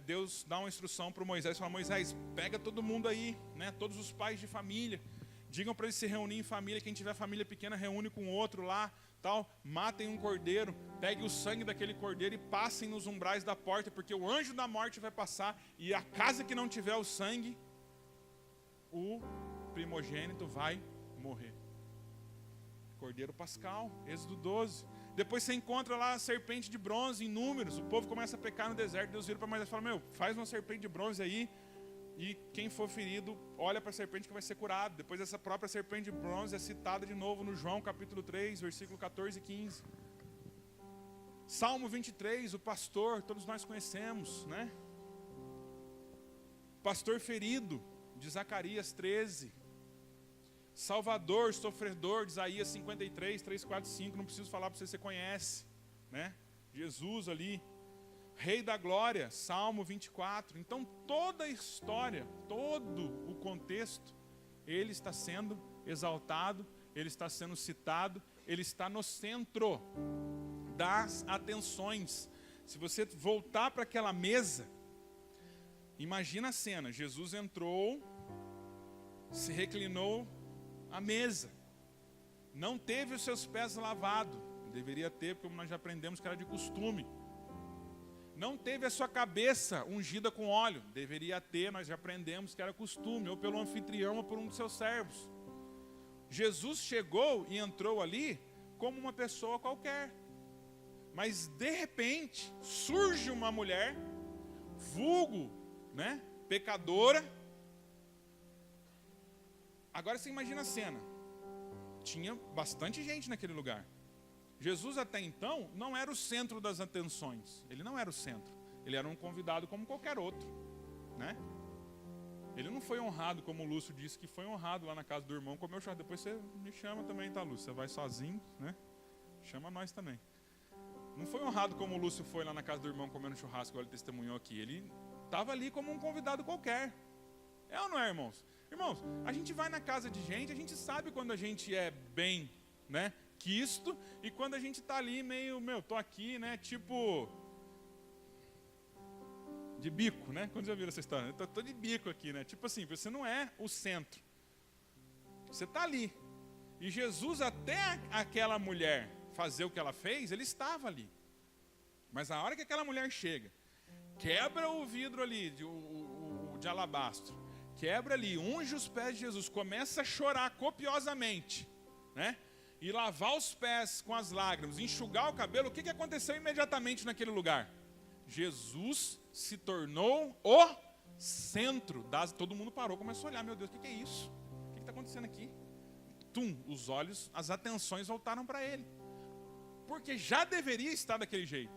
Deus dá uma instrução para o Moisés, fala: Moisés, pega todo mundo aí, né? Todos os pais de família, digam para eles se reunir em família, quem tiver família pequena reúne com o outro lá, tal, matem um cordeiro, pegue o sangue daquele cordeiro e passem nos umbrais da porta, porque o anjo da morte vai passar, e a casa que não tiver o sangue, o primogênito vai morrer. Cordeiro Pascal, Êxodo 12. Depois você encontra lá a serpente de bronze em Números. O povo começa a pecar no deserto. Deus vira para Moisés e fala: faz uma serpente de bronze aí, e quem for ferido, olha para a serpente que vai ser curado. Depois essa própria serpente de bronze é citada de novo no João capítulo 3, versículo 14 e 15. Salmo 23, o pastor, todos nós conhecemos, né? Pastor ferido, de Zacarias 13. Salvador, sofredor, de Isaías 53, 3, 4, 5, não preciso falar para você conhece, né? Jesus ali, Rei da Glória, Salmo 24. Então toda a história, todo o contexto, ele está sendo exaltado, ele está sendo citado, ele está no centro das atenções. Se você voltar para aquela mesa, imagina a cena: Jesus entrou, se reclinou à mesa, não teve os seus pés lavados, deveria ter, porque nós já aprendemos que era de costume. não teve a sua cabeça ungida com óleo. Deveria ter, nós já aprendemos que era costume, ou pelo anfitrião ou por um de seus servos. Jesus chegou e entrou ali como uma pessoa qualquer. Mas de repente surge uma mulher, vulgo, né, pecadora. Agora você imagina a cena. Tinha bastante gente naquele lugar. Jesus até então não era o centro das atenções. Ele não era o centro. Ele era um convidado como qualquer outro, né? Ele não foi honrado como o Lúcio disse que foi honrado lá na casa do irmão. Comeu churrasco. Depois você me chama também, tá, Lúcio? Você vai sozinho, né? Chama nós também. Não foi honrado como o Lúcio foi lá na casa do irmão comendo churrasco, igual ele testemunhou aqui. Ele estava ali como um convidado qualquer. É ou não é, irmãos? Irmãos, a gente vai na casa de gente, a gente sabe quando a gente é bem, né, quisto, e quando a gente está ali meio, tô aqui, né, tipo, de bico, né? Quando já viram essa história? Eu tô de bico aqui, né? Tipo assim, você não é o centro. Você está ali. E Jesus, até aquela mulher fazer o que ela fez, ele estava ali. Mas na hora que aquela mulher chega, quebra o vidro ali, de alabastro, quebra ali, unge os pés de Jesus, começa a chorar copiosamente, né? E lavar os pés com as lágrimas, enxugar o cabelo, o que aconteceu imediatamente naquele lugar? Jesus se tornou o centro das... Todo mundo parou, começou a olhar, meu Deus, o que é isso? O que está acontecendo aqui? Os olhos, as atenções voltaram para ele. Porque já deveria estar daquele jeito.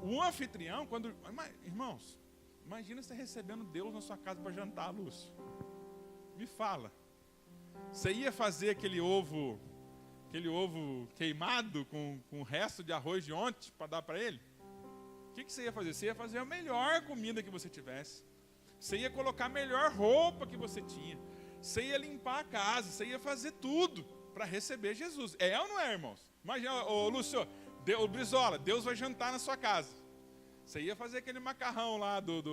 O anfitrião, quando... Irmãos, imagina você recebendo Deus na sua casa para jantar, Lúcio. Me fala. Você ia fazer aquele ovo queimado com o resto de arroz de ontem para dar para ele? O que você ia fazer? Você ia fazer a melhor comida que você tivesse. Você ia colocar a melhor roupa que você tinha. Você ia limpar a casa. Você ia fazer tudo para receber Jesus. É ou não é, irmãos? Imagina, Lúcio, o Brizola, Deus vai jantar na sua casa. Você ia fazer aquele macarrão lá do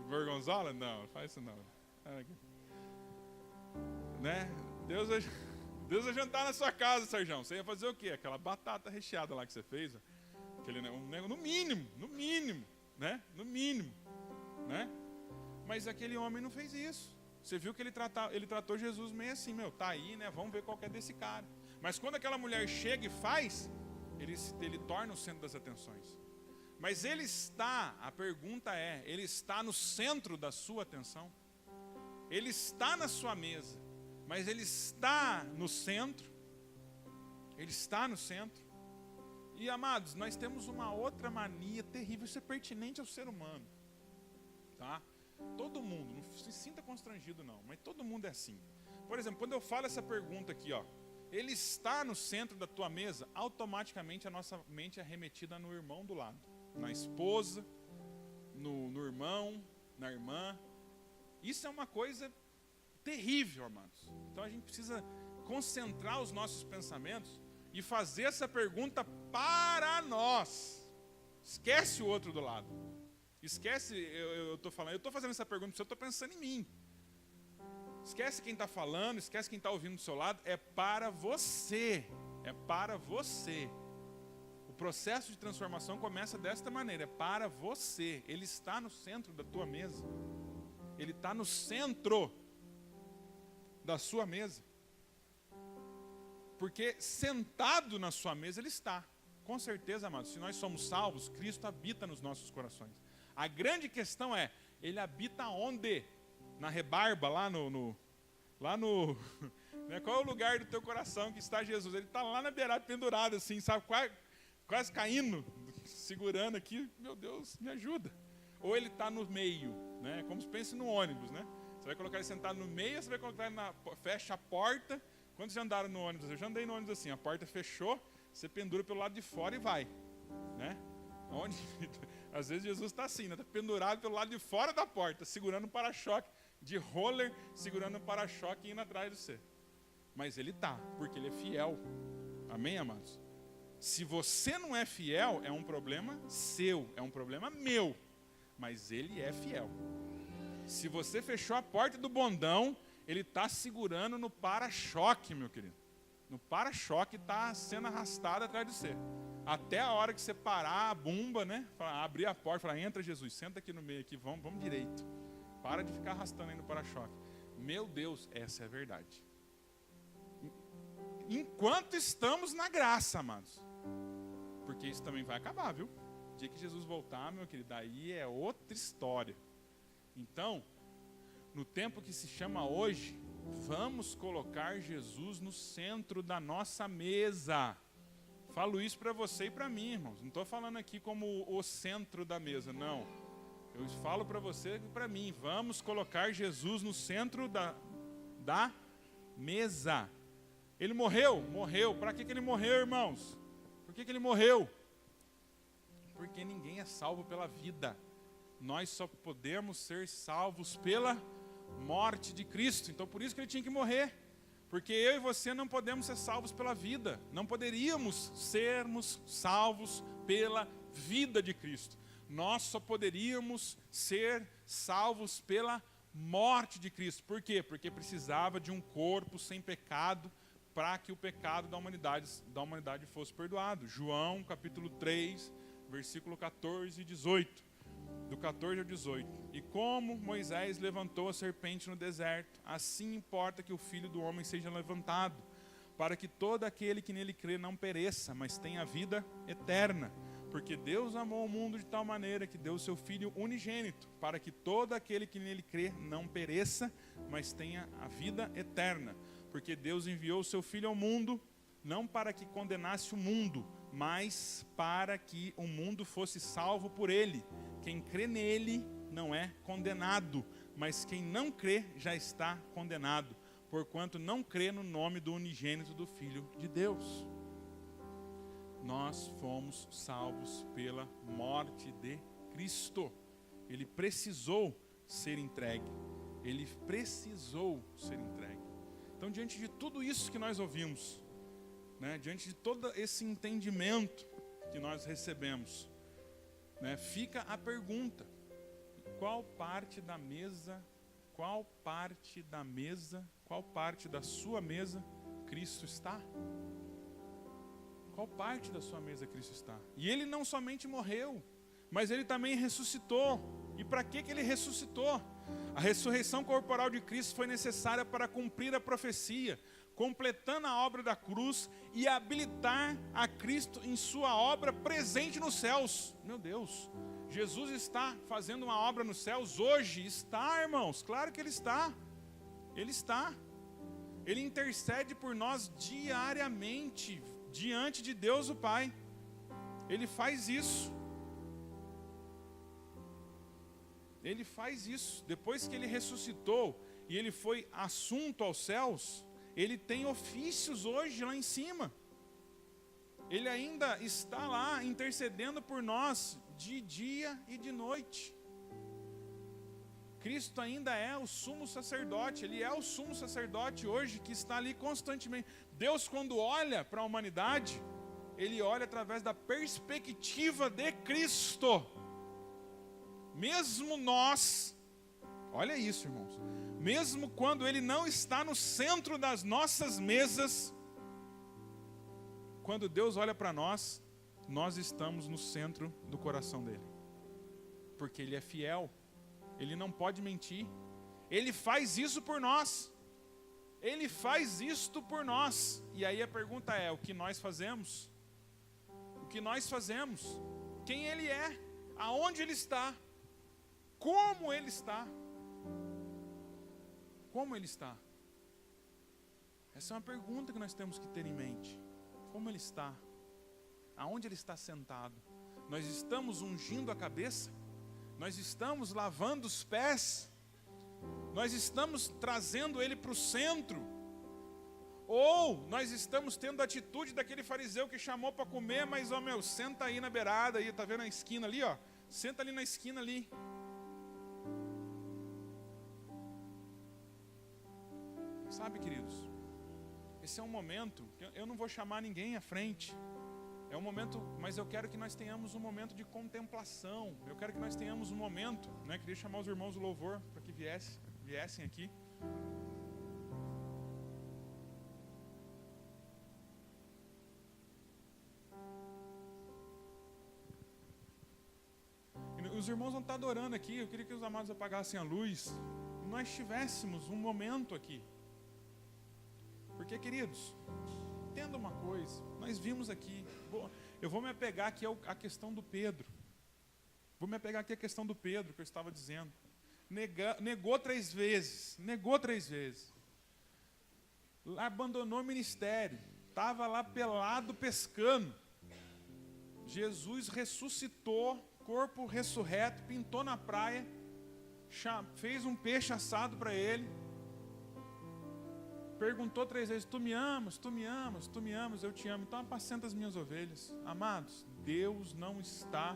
Gorgonzola? Não, faz isso não. Né? Deus vai jantar na sua casa, Sérgio. Você ia fazer o quê? Aquela batata recheada lá que você fez. Aquele, no mínimo, né? No mínimo, né? Mas aquele homem não fez isso. Você viu que ele tratou Jesus meio assim, tá aí, né? Vamos ver qual que é desse cara. Mas quando aquela mulher chega e faz, ele torna o centro das atenções. Mas a pergunta é, ele está no centro da sua atenção? Ele está na sua mesa, mas ele está no centro? Ele está no centro? E amados, nós temos uma outra mania terrível, isso é pertinente ao ser humano, tá? Todo mundo, não se sinta constrangido não, mas todo mundo é assim. Por exemplo, quando eu falo essa pergunta aqui, ele está no centro da tua mesa, automaticamente a nossa mente é remetida no irmão do lado, na esposa, no irmão, na irmã. Isso é uma coisa terrível, amados. Então a gente precisa concentrar os nossos pensamentos e fazer essa pergunta para nós. Esquece o outro do lado. Esquece, eu estou fazendo essa pergunta porque eu estou pensando em mim. Esquece quem está falando, esquece quem está ouvindo do seu lado. É para você. É para você. O processo de transformação começa desta maneira. É para você. Ele está no centro da tua mesa. Ele está no centro da sua mesa. Porque sentado na sua mesa ele está. Com certeza, amados, se nós somos salvos, Cristo habita nos nossos corações. A grande questão é, ele habita onde? Na rebarba, lá no né, qual é o lugar do teu coração que está Jesus? Ele está lá na beirada, pendurado assim, sabe, quase caindo, segurando aqui, meu Deus, me ajuda. Ou ele está no meio, né, como se pense no ônibus, né? Você vai colocar ele sentado no meio, ou você vai colocar ele fecha a porta. Quando já andaram no ônibus? Eu já andei no ônibus assim, a porta fechou, você pendura pelo lado de fora e vai, né? Às vezes Jesus está assim, né? Está pendurado pelo lado de fora da porta, segurando um para-choque, de roller, segurando um para-choque e indo atrás de você. Mas ele está, porque ele é fiel. Amém, amados? Se você não é fiel, é um problema seu, é um problema meu. Mas ele é fiel. Se você fechou a porta do bondão, ele está segurando no para-choque, meu querido. No para-choque está sendo arrastado atrás de você. Até a hora que você parar a bomba, né? Abrir a porta, falar, entra Jesus, senta aqui no meio, aqui, vamos direito. Para de ficar arrastando aí no para-choque. Meu Deus, essa é a verdade. Enquanto estamos na graça, amados. Porque isso também vai acabar, viu? O dia que Jesus voltar, meu querido, aí é outra história. Então, no tempo que se chama hoje, vamos colocar Jesus no centro da nossa mesa. Falo isso para você e para mim, irmãos. Não estou falando aqui como o centro da mesa, não. Eu falo para você e para mim. Vamos colocar Jesus no centro da mesa. Ele morreu? Morreu. Para que ele morreu, irmãos? Por que ele morreu? Porque ninguém é salvo pela vida. Nós só podemos ser salvos pela morte de Cristo. Então por isso que ele tinha que morrer. Porque eu e você não podemos ser salvos pela vida. Não poderíamos sermos salvos pela vida de Cristo. Nós só poderíamos ser salvos pela morte de Cristo. Por quê? Porque precisava de um corpo sem pecado para que o pecado da humanidade fosse perdoado. João capítulo 3, versículo 14 e 18. Do 14 ao 18. E como Moisés levantou a serpente no deserto, assim importa que o Filho do Homem seja levantado, para que todo aquele que nele crê não pereça, mas tenha vida eterna. Porque Deus amou o mundo de tal maneira que deu o seu Filho unigênito, para que todo aquele que nele crê não pereça, mas tenha a vida eterna. Porque Deus enviou o seu Filho ao mundo, não para que condenasse o mundo, mas para que o mundo fosse salvo por ele. Quem crê nele não é condenado, mas quem não crê já está condenado, porquanto não crê no nome do unigênito do Filho de Deus. Nós fomos salvos pela morte de Cristo. Ele precisou ser entregue. Ele precisou ser entregue. Então, diante de tudo isso que nós ouvimos, né, diante de todo esse entendimento que nós recebemos, né, fica a pergunta: qual parte da sua mesa Cristo está? Qual parte da sua mesa Cristo está? E ele não somente morreu, mas ele também ressuscitou. E para que ele ressuscitou? A ressurreição corporal de Cristo foi necessária para cumprir a profecia, completando a obra da cruz e habilitar a Cristo em sua obra presente nos céus. Meu Deus, Jesus está fazendo uma obra nos céus hoje? Está, irmãos, claro que ele está. Ele está. Ele intercede por nós diariamente, diante de Deus o Pai. Ele faz isso. Ele faz isso. Depois que ele ressuscitou e ele foi assunto aos céus, ele tem ofícios hoje lá em cima. Ele ainda está lá intercedendo por nós de dia e de noite. Cristo ainda é o sumo sacerdote. Ele é o sumo sacerdote hoje que está ali constantemente. Deus, quando olha para a humanidade, ele olha através da perspectiva de Cristo. Mesmo nós, olha isso, irmãos, mesmo quando ele não está no centro das nossas mesas, quando Deus olha para nós, nós estamos no centro do coração dele. Porque ele é fiel, ele não pode mentir, ele faz isso por nós. Ele faz isto por nós. E aí a pergunta é: o que nós fazemos? O que nós fazemos? Quem ele é? Aonde ele está? Como ele está? Como ele está? Essa é uma pergunta que nós temos que ter em mente. Como ele está? Aonde ele está sentado? Nós estamos ungindo a cabeça? Nós estamos lavando os pés? Nós estamos trazendo ele para o centro? Ou nós estamos tendo a atitude daquele fariseu que chamou para comer, mas, ó meu, senta aí na beirada, aí, tá vendo a esquina ali, ó? Senta ali na esquina ali. Sabe, queridos, esse é um momento, eu não vou chamar ninguém à frente. É um momento, mas eu quero que nós tenhamos um momento de contemplação. Eu quero que nós tenhamos um momento, né? Queria chamar os irmãos do louvor para que viessem aqui. os irmãos vão estar adorando aqui. Eu queria que os amados apagassem a luz. E nós tivéssemos um momento aqui. Porque, queridos, entenda uma coisa. Nós vimos aqui. Eu vou me apegar aqui à questão do Pedro. Vou me apegar aqui à questão do Pedro, que eu estava dizendo. Negou 3 vezes. Negou 3 vezes. Abandonou o ministério. Estava lá pelado pescando. Jesus ressuscitou, corpo ressurreto, pintou na praia, fez um peixe assado para ele, perguntou 3 vezes, tu me amas, tu me amas, tu me amas, eu te amo, então apacenta as minhas ovelhas. Amados, Deus não está,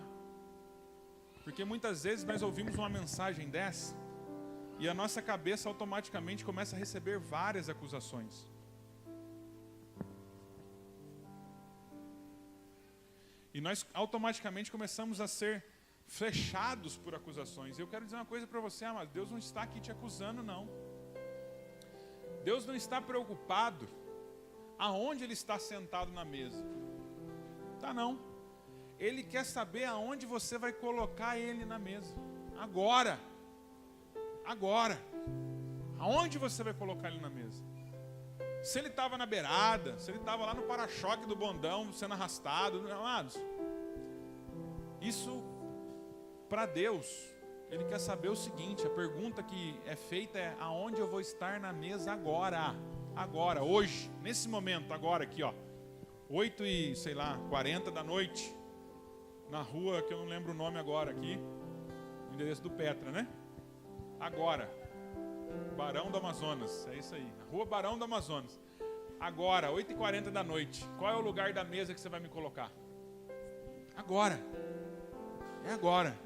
porque muitas vezes nós ouvimos uma mensagem dessa, e a nossa cabeça automaticamente começa a receber várias acusações. E nós automaticamente começamos a ser flechados por acusações. Eu quero dizer uma coisa para você, amado. Deus não está aqui te acusando, não. Deus não está preocupado aonde Ele está sentado na mesa. Tá, não. Ele quer saber aonde você vai colocar Ele na mesa. Agora. Agora. Aonde você vai colocar Ele na mesa? Se ele estava na beirada, se ele estava lá no para-choque do bondão, sendo arrastado, amados, isso, para Deus, Ele quer saber o seguinte, a pergunta que é feita é, aonde eu vou estar na mesa agora? Agora, hoje, nesse momento, agora aqui, ó, 8h40 da noite, na rua, que eu não lembro o nome agora aqui, o endereço do Petra, né? Agora. Barão do Amazonas, é isso aí, Rua Barão do Amazonas. Agora, 8h40 da noite, qual é o lugar da mesa que você vai me colocar? Agora. É agora.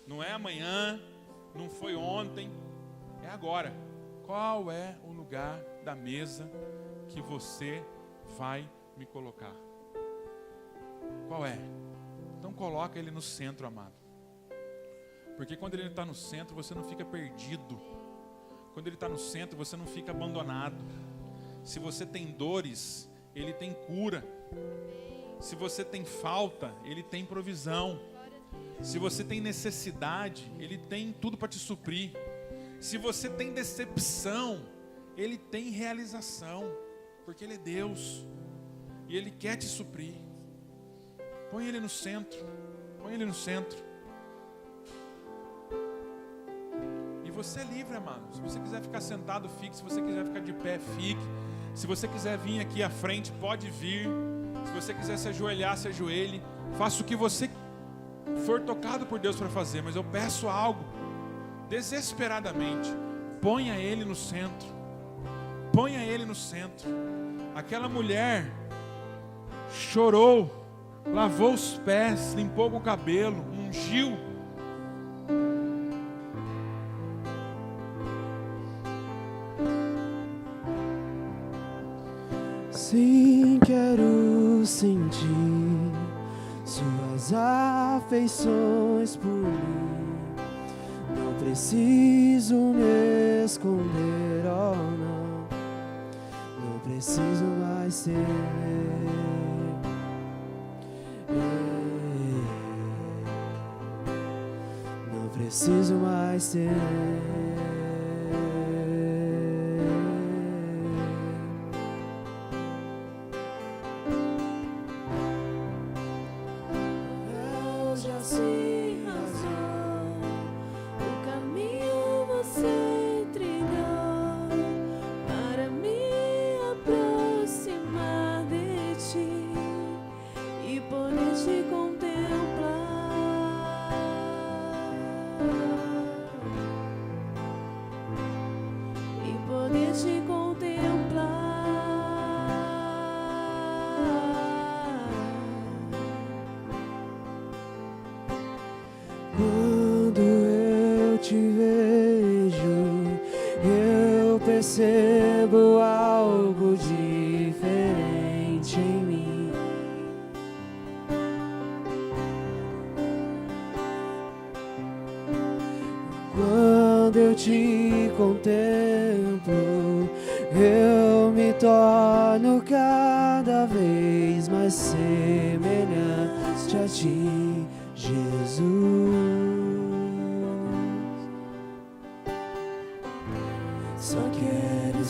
Não é amanhã, não foi ontem, é agora. Qual é o lugar da mesa que você vai me colocar? Qual é? Então coloca Ele no centro, amado. Porque quando Ele está no centro, você não fica perdido. Quando Ele está no centro, você não fica abandonado. Se você tem dores, Ele tem cura. Se você tem falta, Ele tem provisão. Se você tem necessidade, Ele tem tudo para te suprir. Se você tem decepção, Ele tem realização. Porque Ele é Deus. E Ele quer te suprir. Põe Ele no centro. Põe Ele no centro. Você é livre, amado. Se você quiser ficar sentado, fique. Se você quiser ficar de pé, fique. Se você quiser vir aqui à frente, pode vir. Se você quiser se ajoelhar, se ajoelhe. Faça o que você for tocado por Deus para fazer. Mas eu peço algo, desesperadamente. Ponha Ele no centro. Ponha Ele no centro. Aquela mulher chorou, lavou os pés, limpou com o cabelo, ungiu. Sim, quero sentir suas afeições por mim. Não preciso me esconder, oh não. Não preciso mais temer. Não preciso mais temer. Percebo algo diferente em mim. Quando eu te contemplo, eu me torno cada vez mais semelhante a ti, Jesus.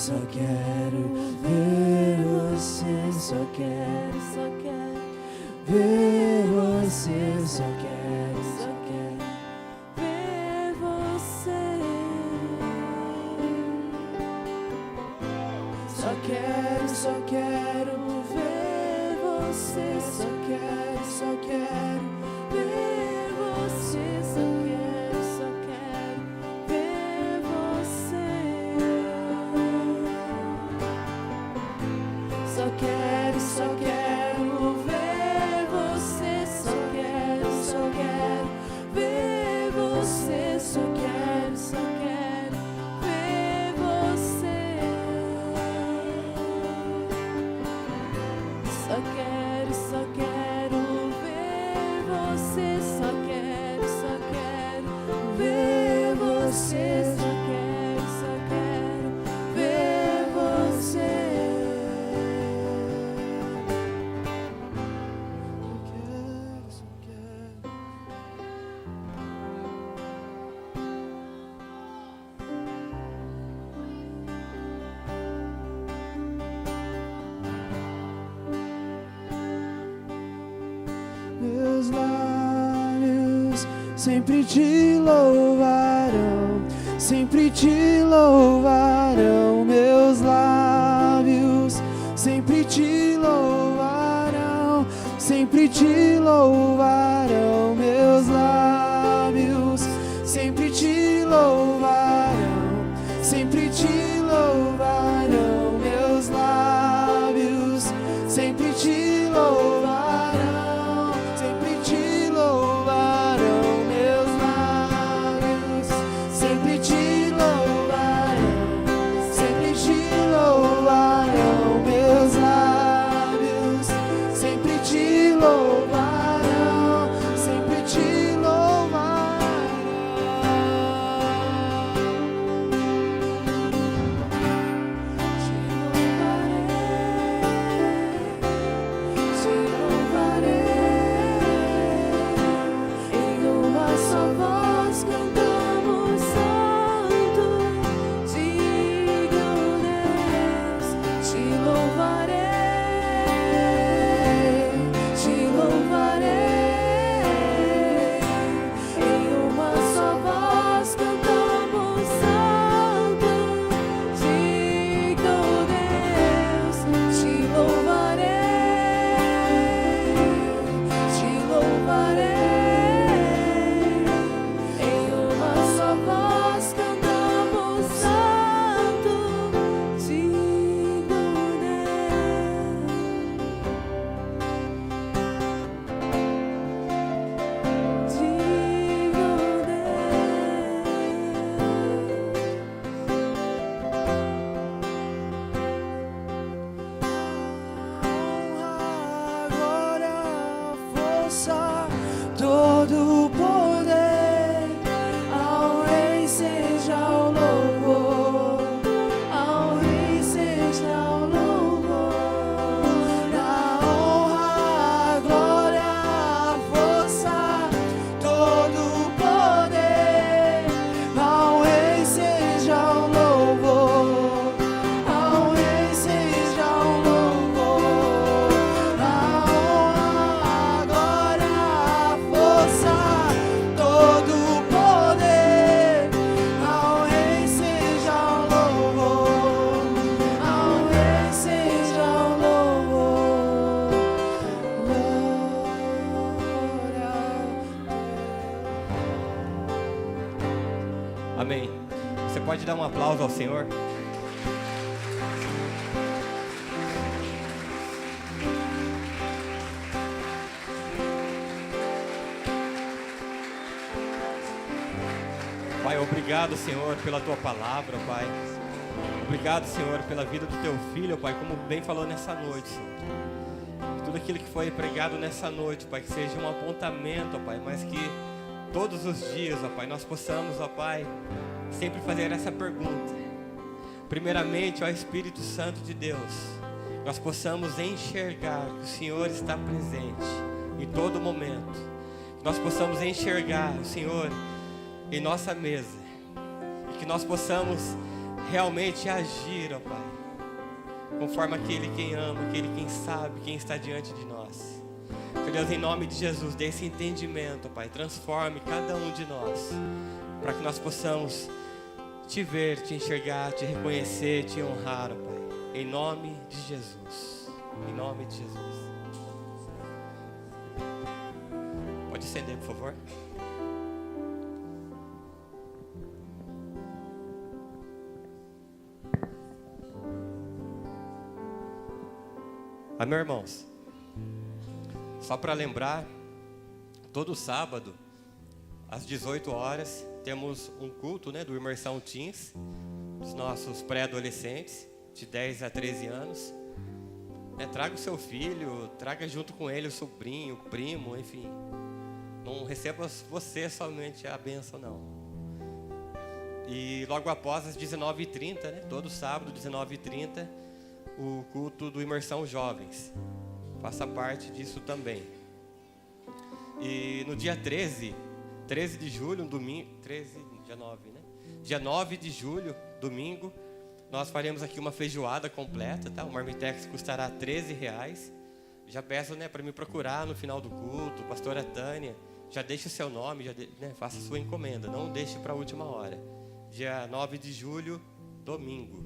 só quero ver você, só quero ver você, só quero ver você. Só quero ver você, só quero ver você, Só quero ver você. só quero ver você, só quero ver você, só quero Ver você. Só quero ver você. Só quero ver você. Só quero ver você. Meus lábios sempre te louvarão, sempre te louvarão. Meus lábios sempre te louvarão, sempre te louvarão. Meus lábios sempre te louvarão, sempre te louvarão. Meus lábios sempre te louvarão, sempre te louvarão. Meus lábios sempre te louvarão, sempre te louvarão. Meus lábios sempre te louvarão, sempre te louvarão. Te louvarei, em uma só voz cantamos santo, digno Deus. Te louvarei, em uma só voz cantamos santo, digno Deus. Te louvarei, em uma só voz cantamos santo, digno Deus, digno Honra, glória, força, todo o poder, ao Rei seja o louvor, ao Rei seja o louvor. A honra, a glória, a força, todo o poder, ao Rei seja o louvor, ao Rei seja o louvor. A honra, a glória, a força, todo o poder, ao Rei seja o louvor, ao Rei seja o louvor. Amém. Você pode dar um aplauso ao Senhor? Pai, obrigado, Senhor, pela tua palavra, Pai. Obrigado, Senhor, pela vida do teu filho, Pai, como bem falou nessa noite, Senhor. Que tudo aquilo que foi pregado nessa noite, Pai, que seja um apontamento, ó Pai, mas que todos os dias, ó Pai, nós possamos, ó Pai, sempre fazer essa pergunta. Primeiramente, ó Espírito Santo de Deus, nós possamos enxergar que o Senhor está presente em todo momento. Que nós possamos enxergar o Senhor em nossa mesa. E que nós possamos realmente agir, ó Pai, conforme aquele quem ama, aquele quem sabe, quem está diante de nós. Que Deus, em nome de Jesus, dê esse entendimento, ó Pai, transforme cada um de nós, para que nós possamos te ver, te enxergar, te reconhecer, te honrar, ó Pai, em nome de Jesus, em nome de Jesus. Pode acender, por favor. Amém, irmãos? Só para lembrar, todo sábado, às 18 horas, temos um culto, né, do Imersão Teens, dos nossos pré-adolescentes, de 10 a 13 anos. Traga o seu filho, traga junto com ele o sobrinho, o primo, enfim. Não receba você somente a bênção, não. E logo após, às 19h30, né, todo sábado, 19h30, o culto do Imersão Jovens. Faça parte disso também. E no dia 13 de julho, um domingo, dia 9, né? Dia 9 de julho, domingo, nós faremos aqui uma feijoada completa, tá? O marmitex custará R$13. Já peço, né, para me procurar no final do culto, pastora Tânia, já deixe o seu nome, faça a sua encomenda, não deixe para a última hora. Dia 9 de julho, domingo.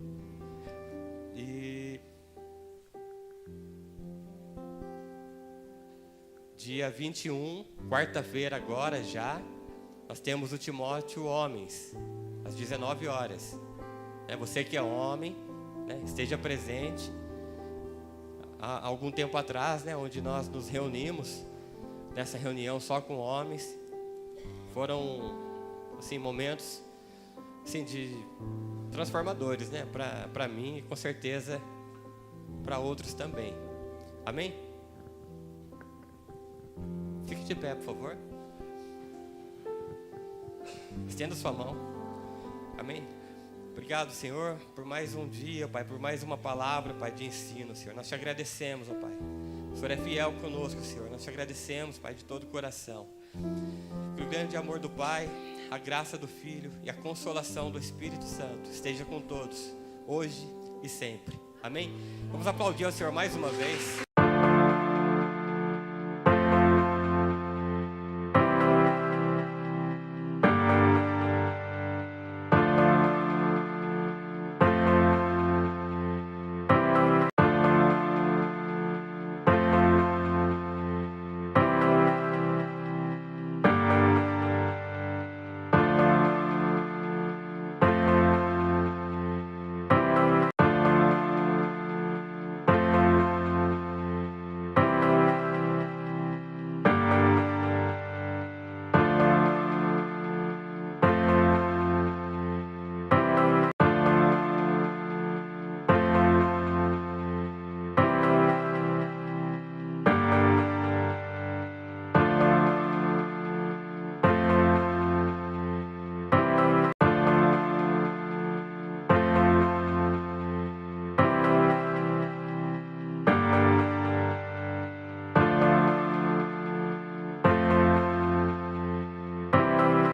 E dia 21, quarta-feira agora já, nós temos o Timóteo Homens, às 19 horas. Você que é homem, né, esteja presente. Há algum tempo atrás, né, onde nós nos reunimos, nessa reunião só com homens, foram assim, momentos assim, de transformadores, né, para mim e com certeza para outros também. Amém? Fique de pé, por favor. Estenda sua mão. Amém? Obrigado, Senhor, por mais um dia, Pai, por mais uma palavra, Pai, de ensino, Senhor. Nós te agradecemos, ó Pai. O Senhor é fiel conosco, Senhor. Nós te agradecemos, Pai, de todo o coração. Que o grande amor do Pai, a graça do Filho e a consolação do Espírito Santo esteja com todos, hoje e sempre. Amém? Vamos aplaudir ao Senhor mais uma vez.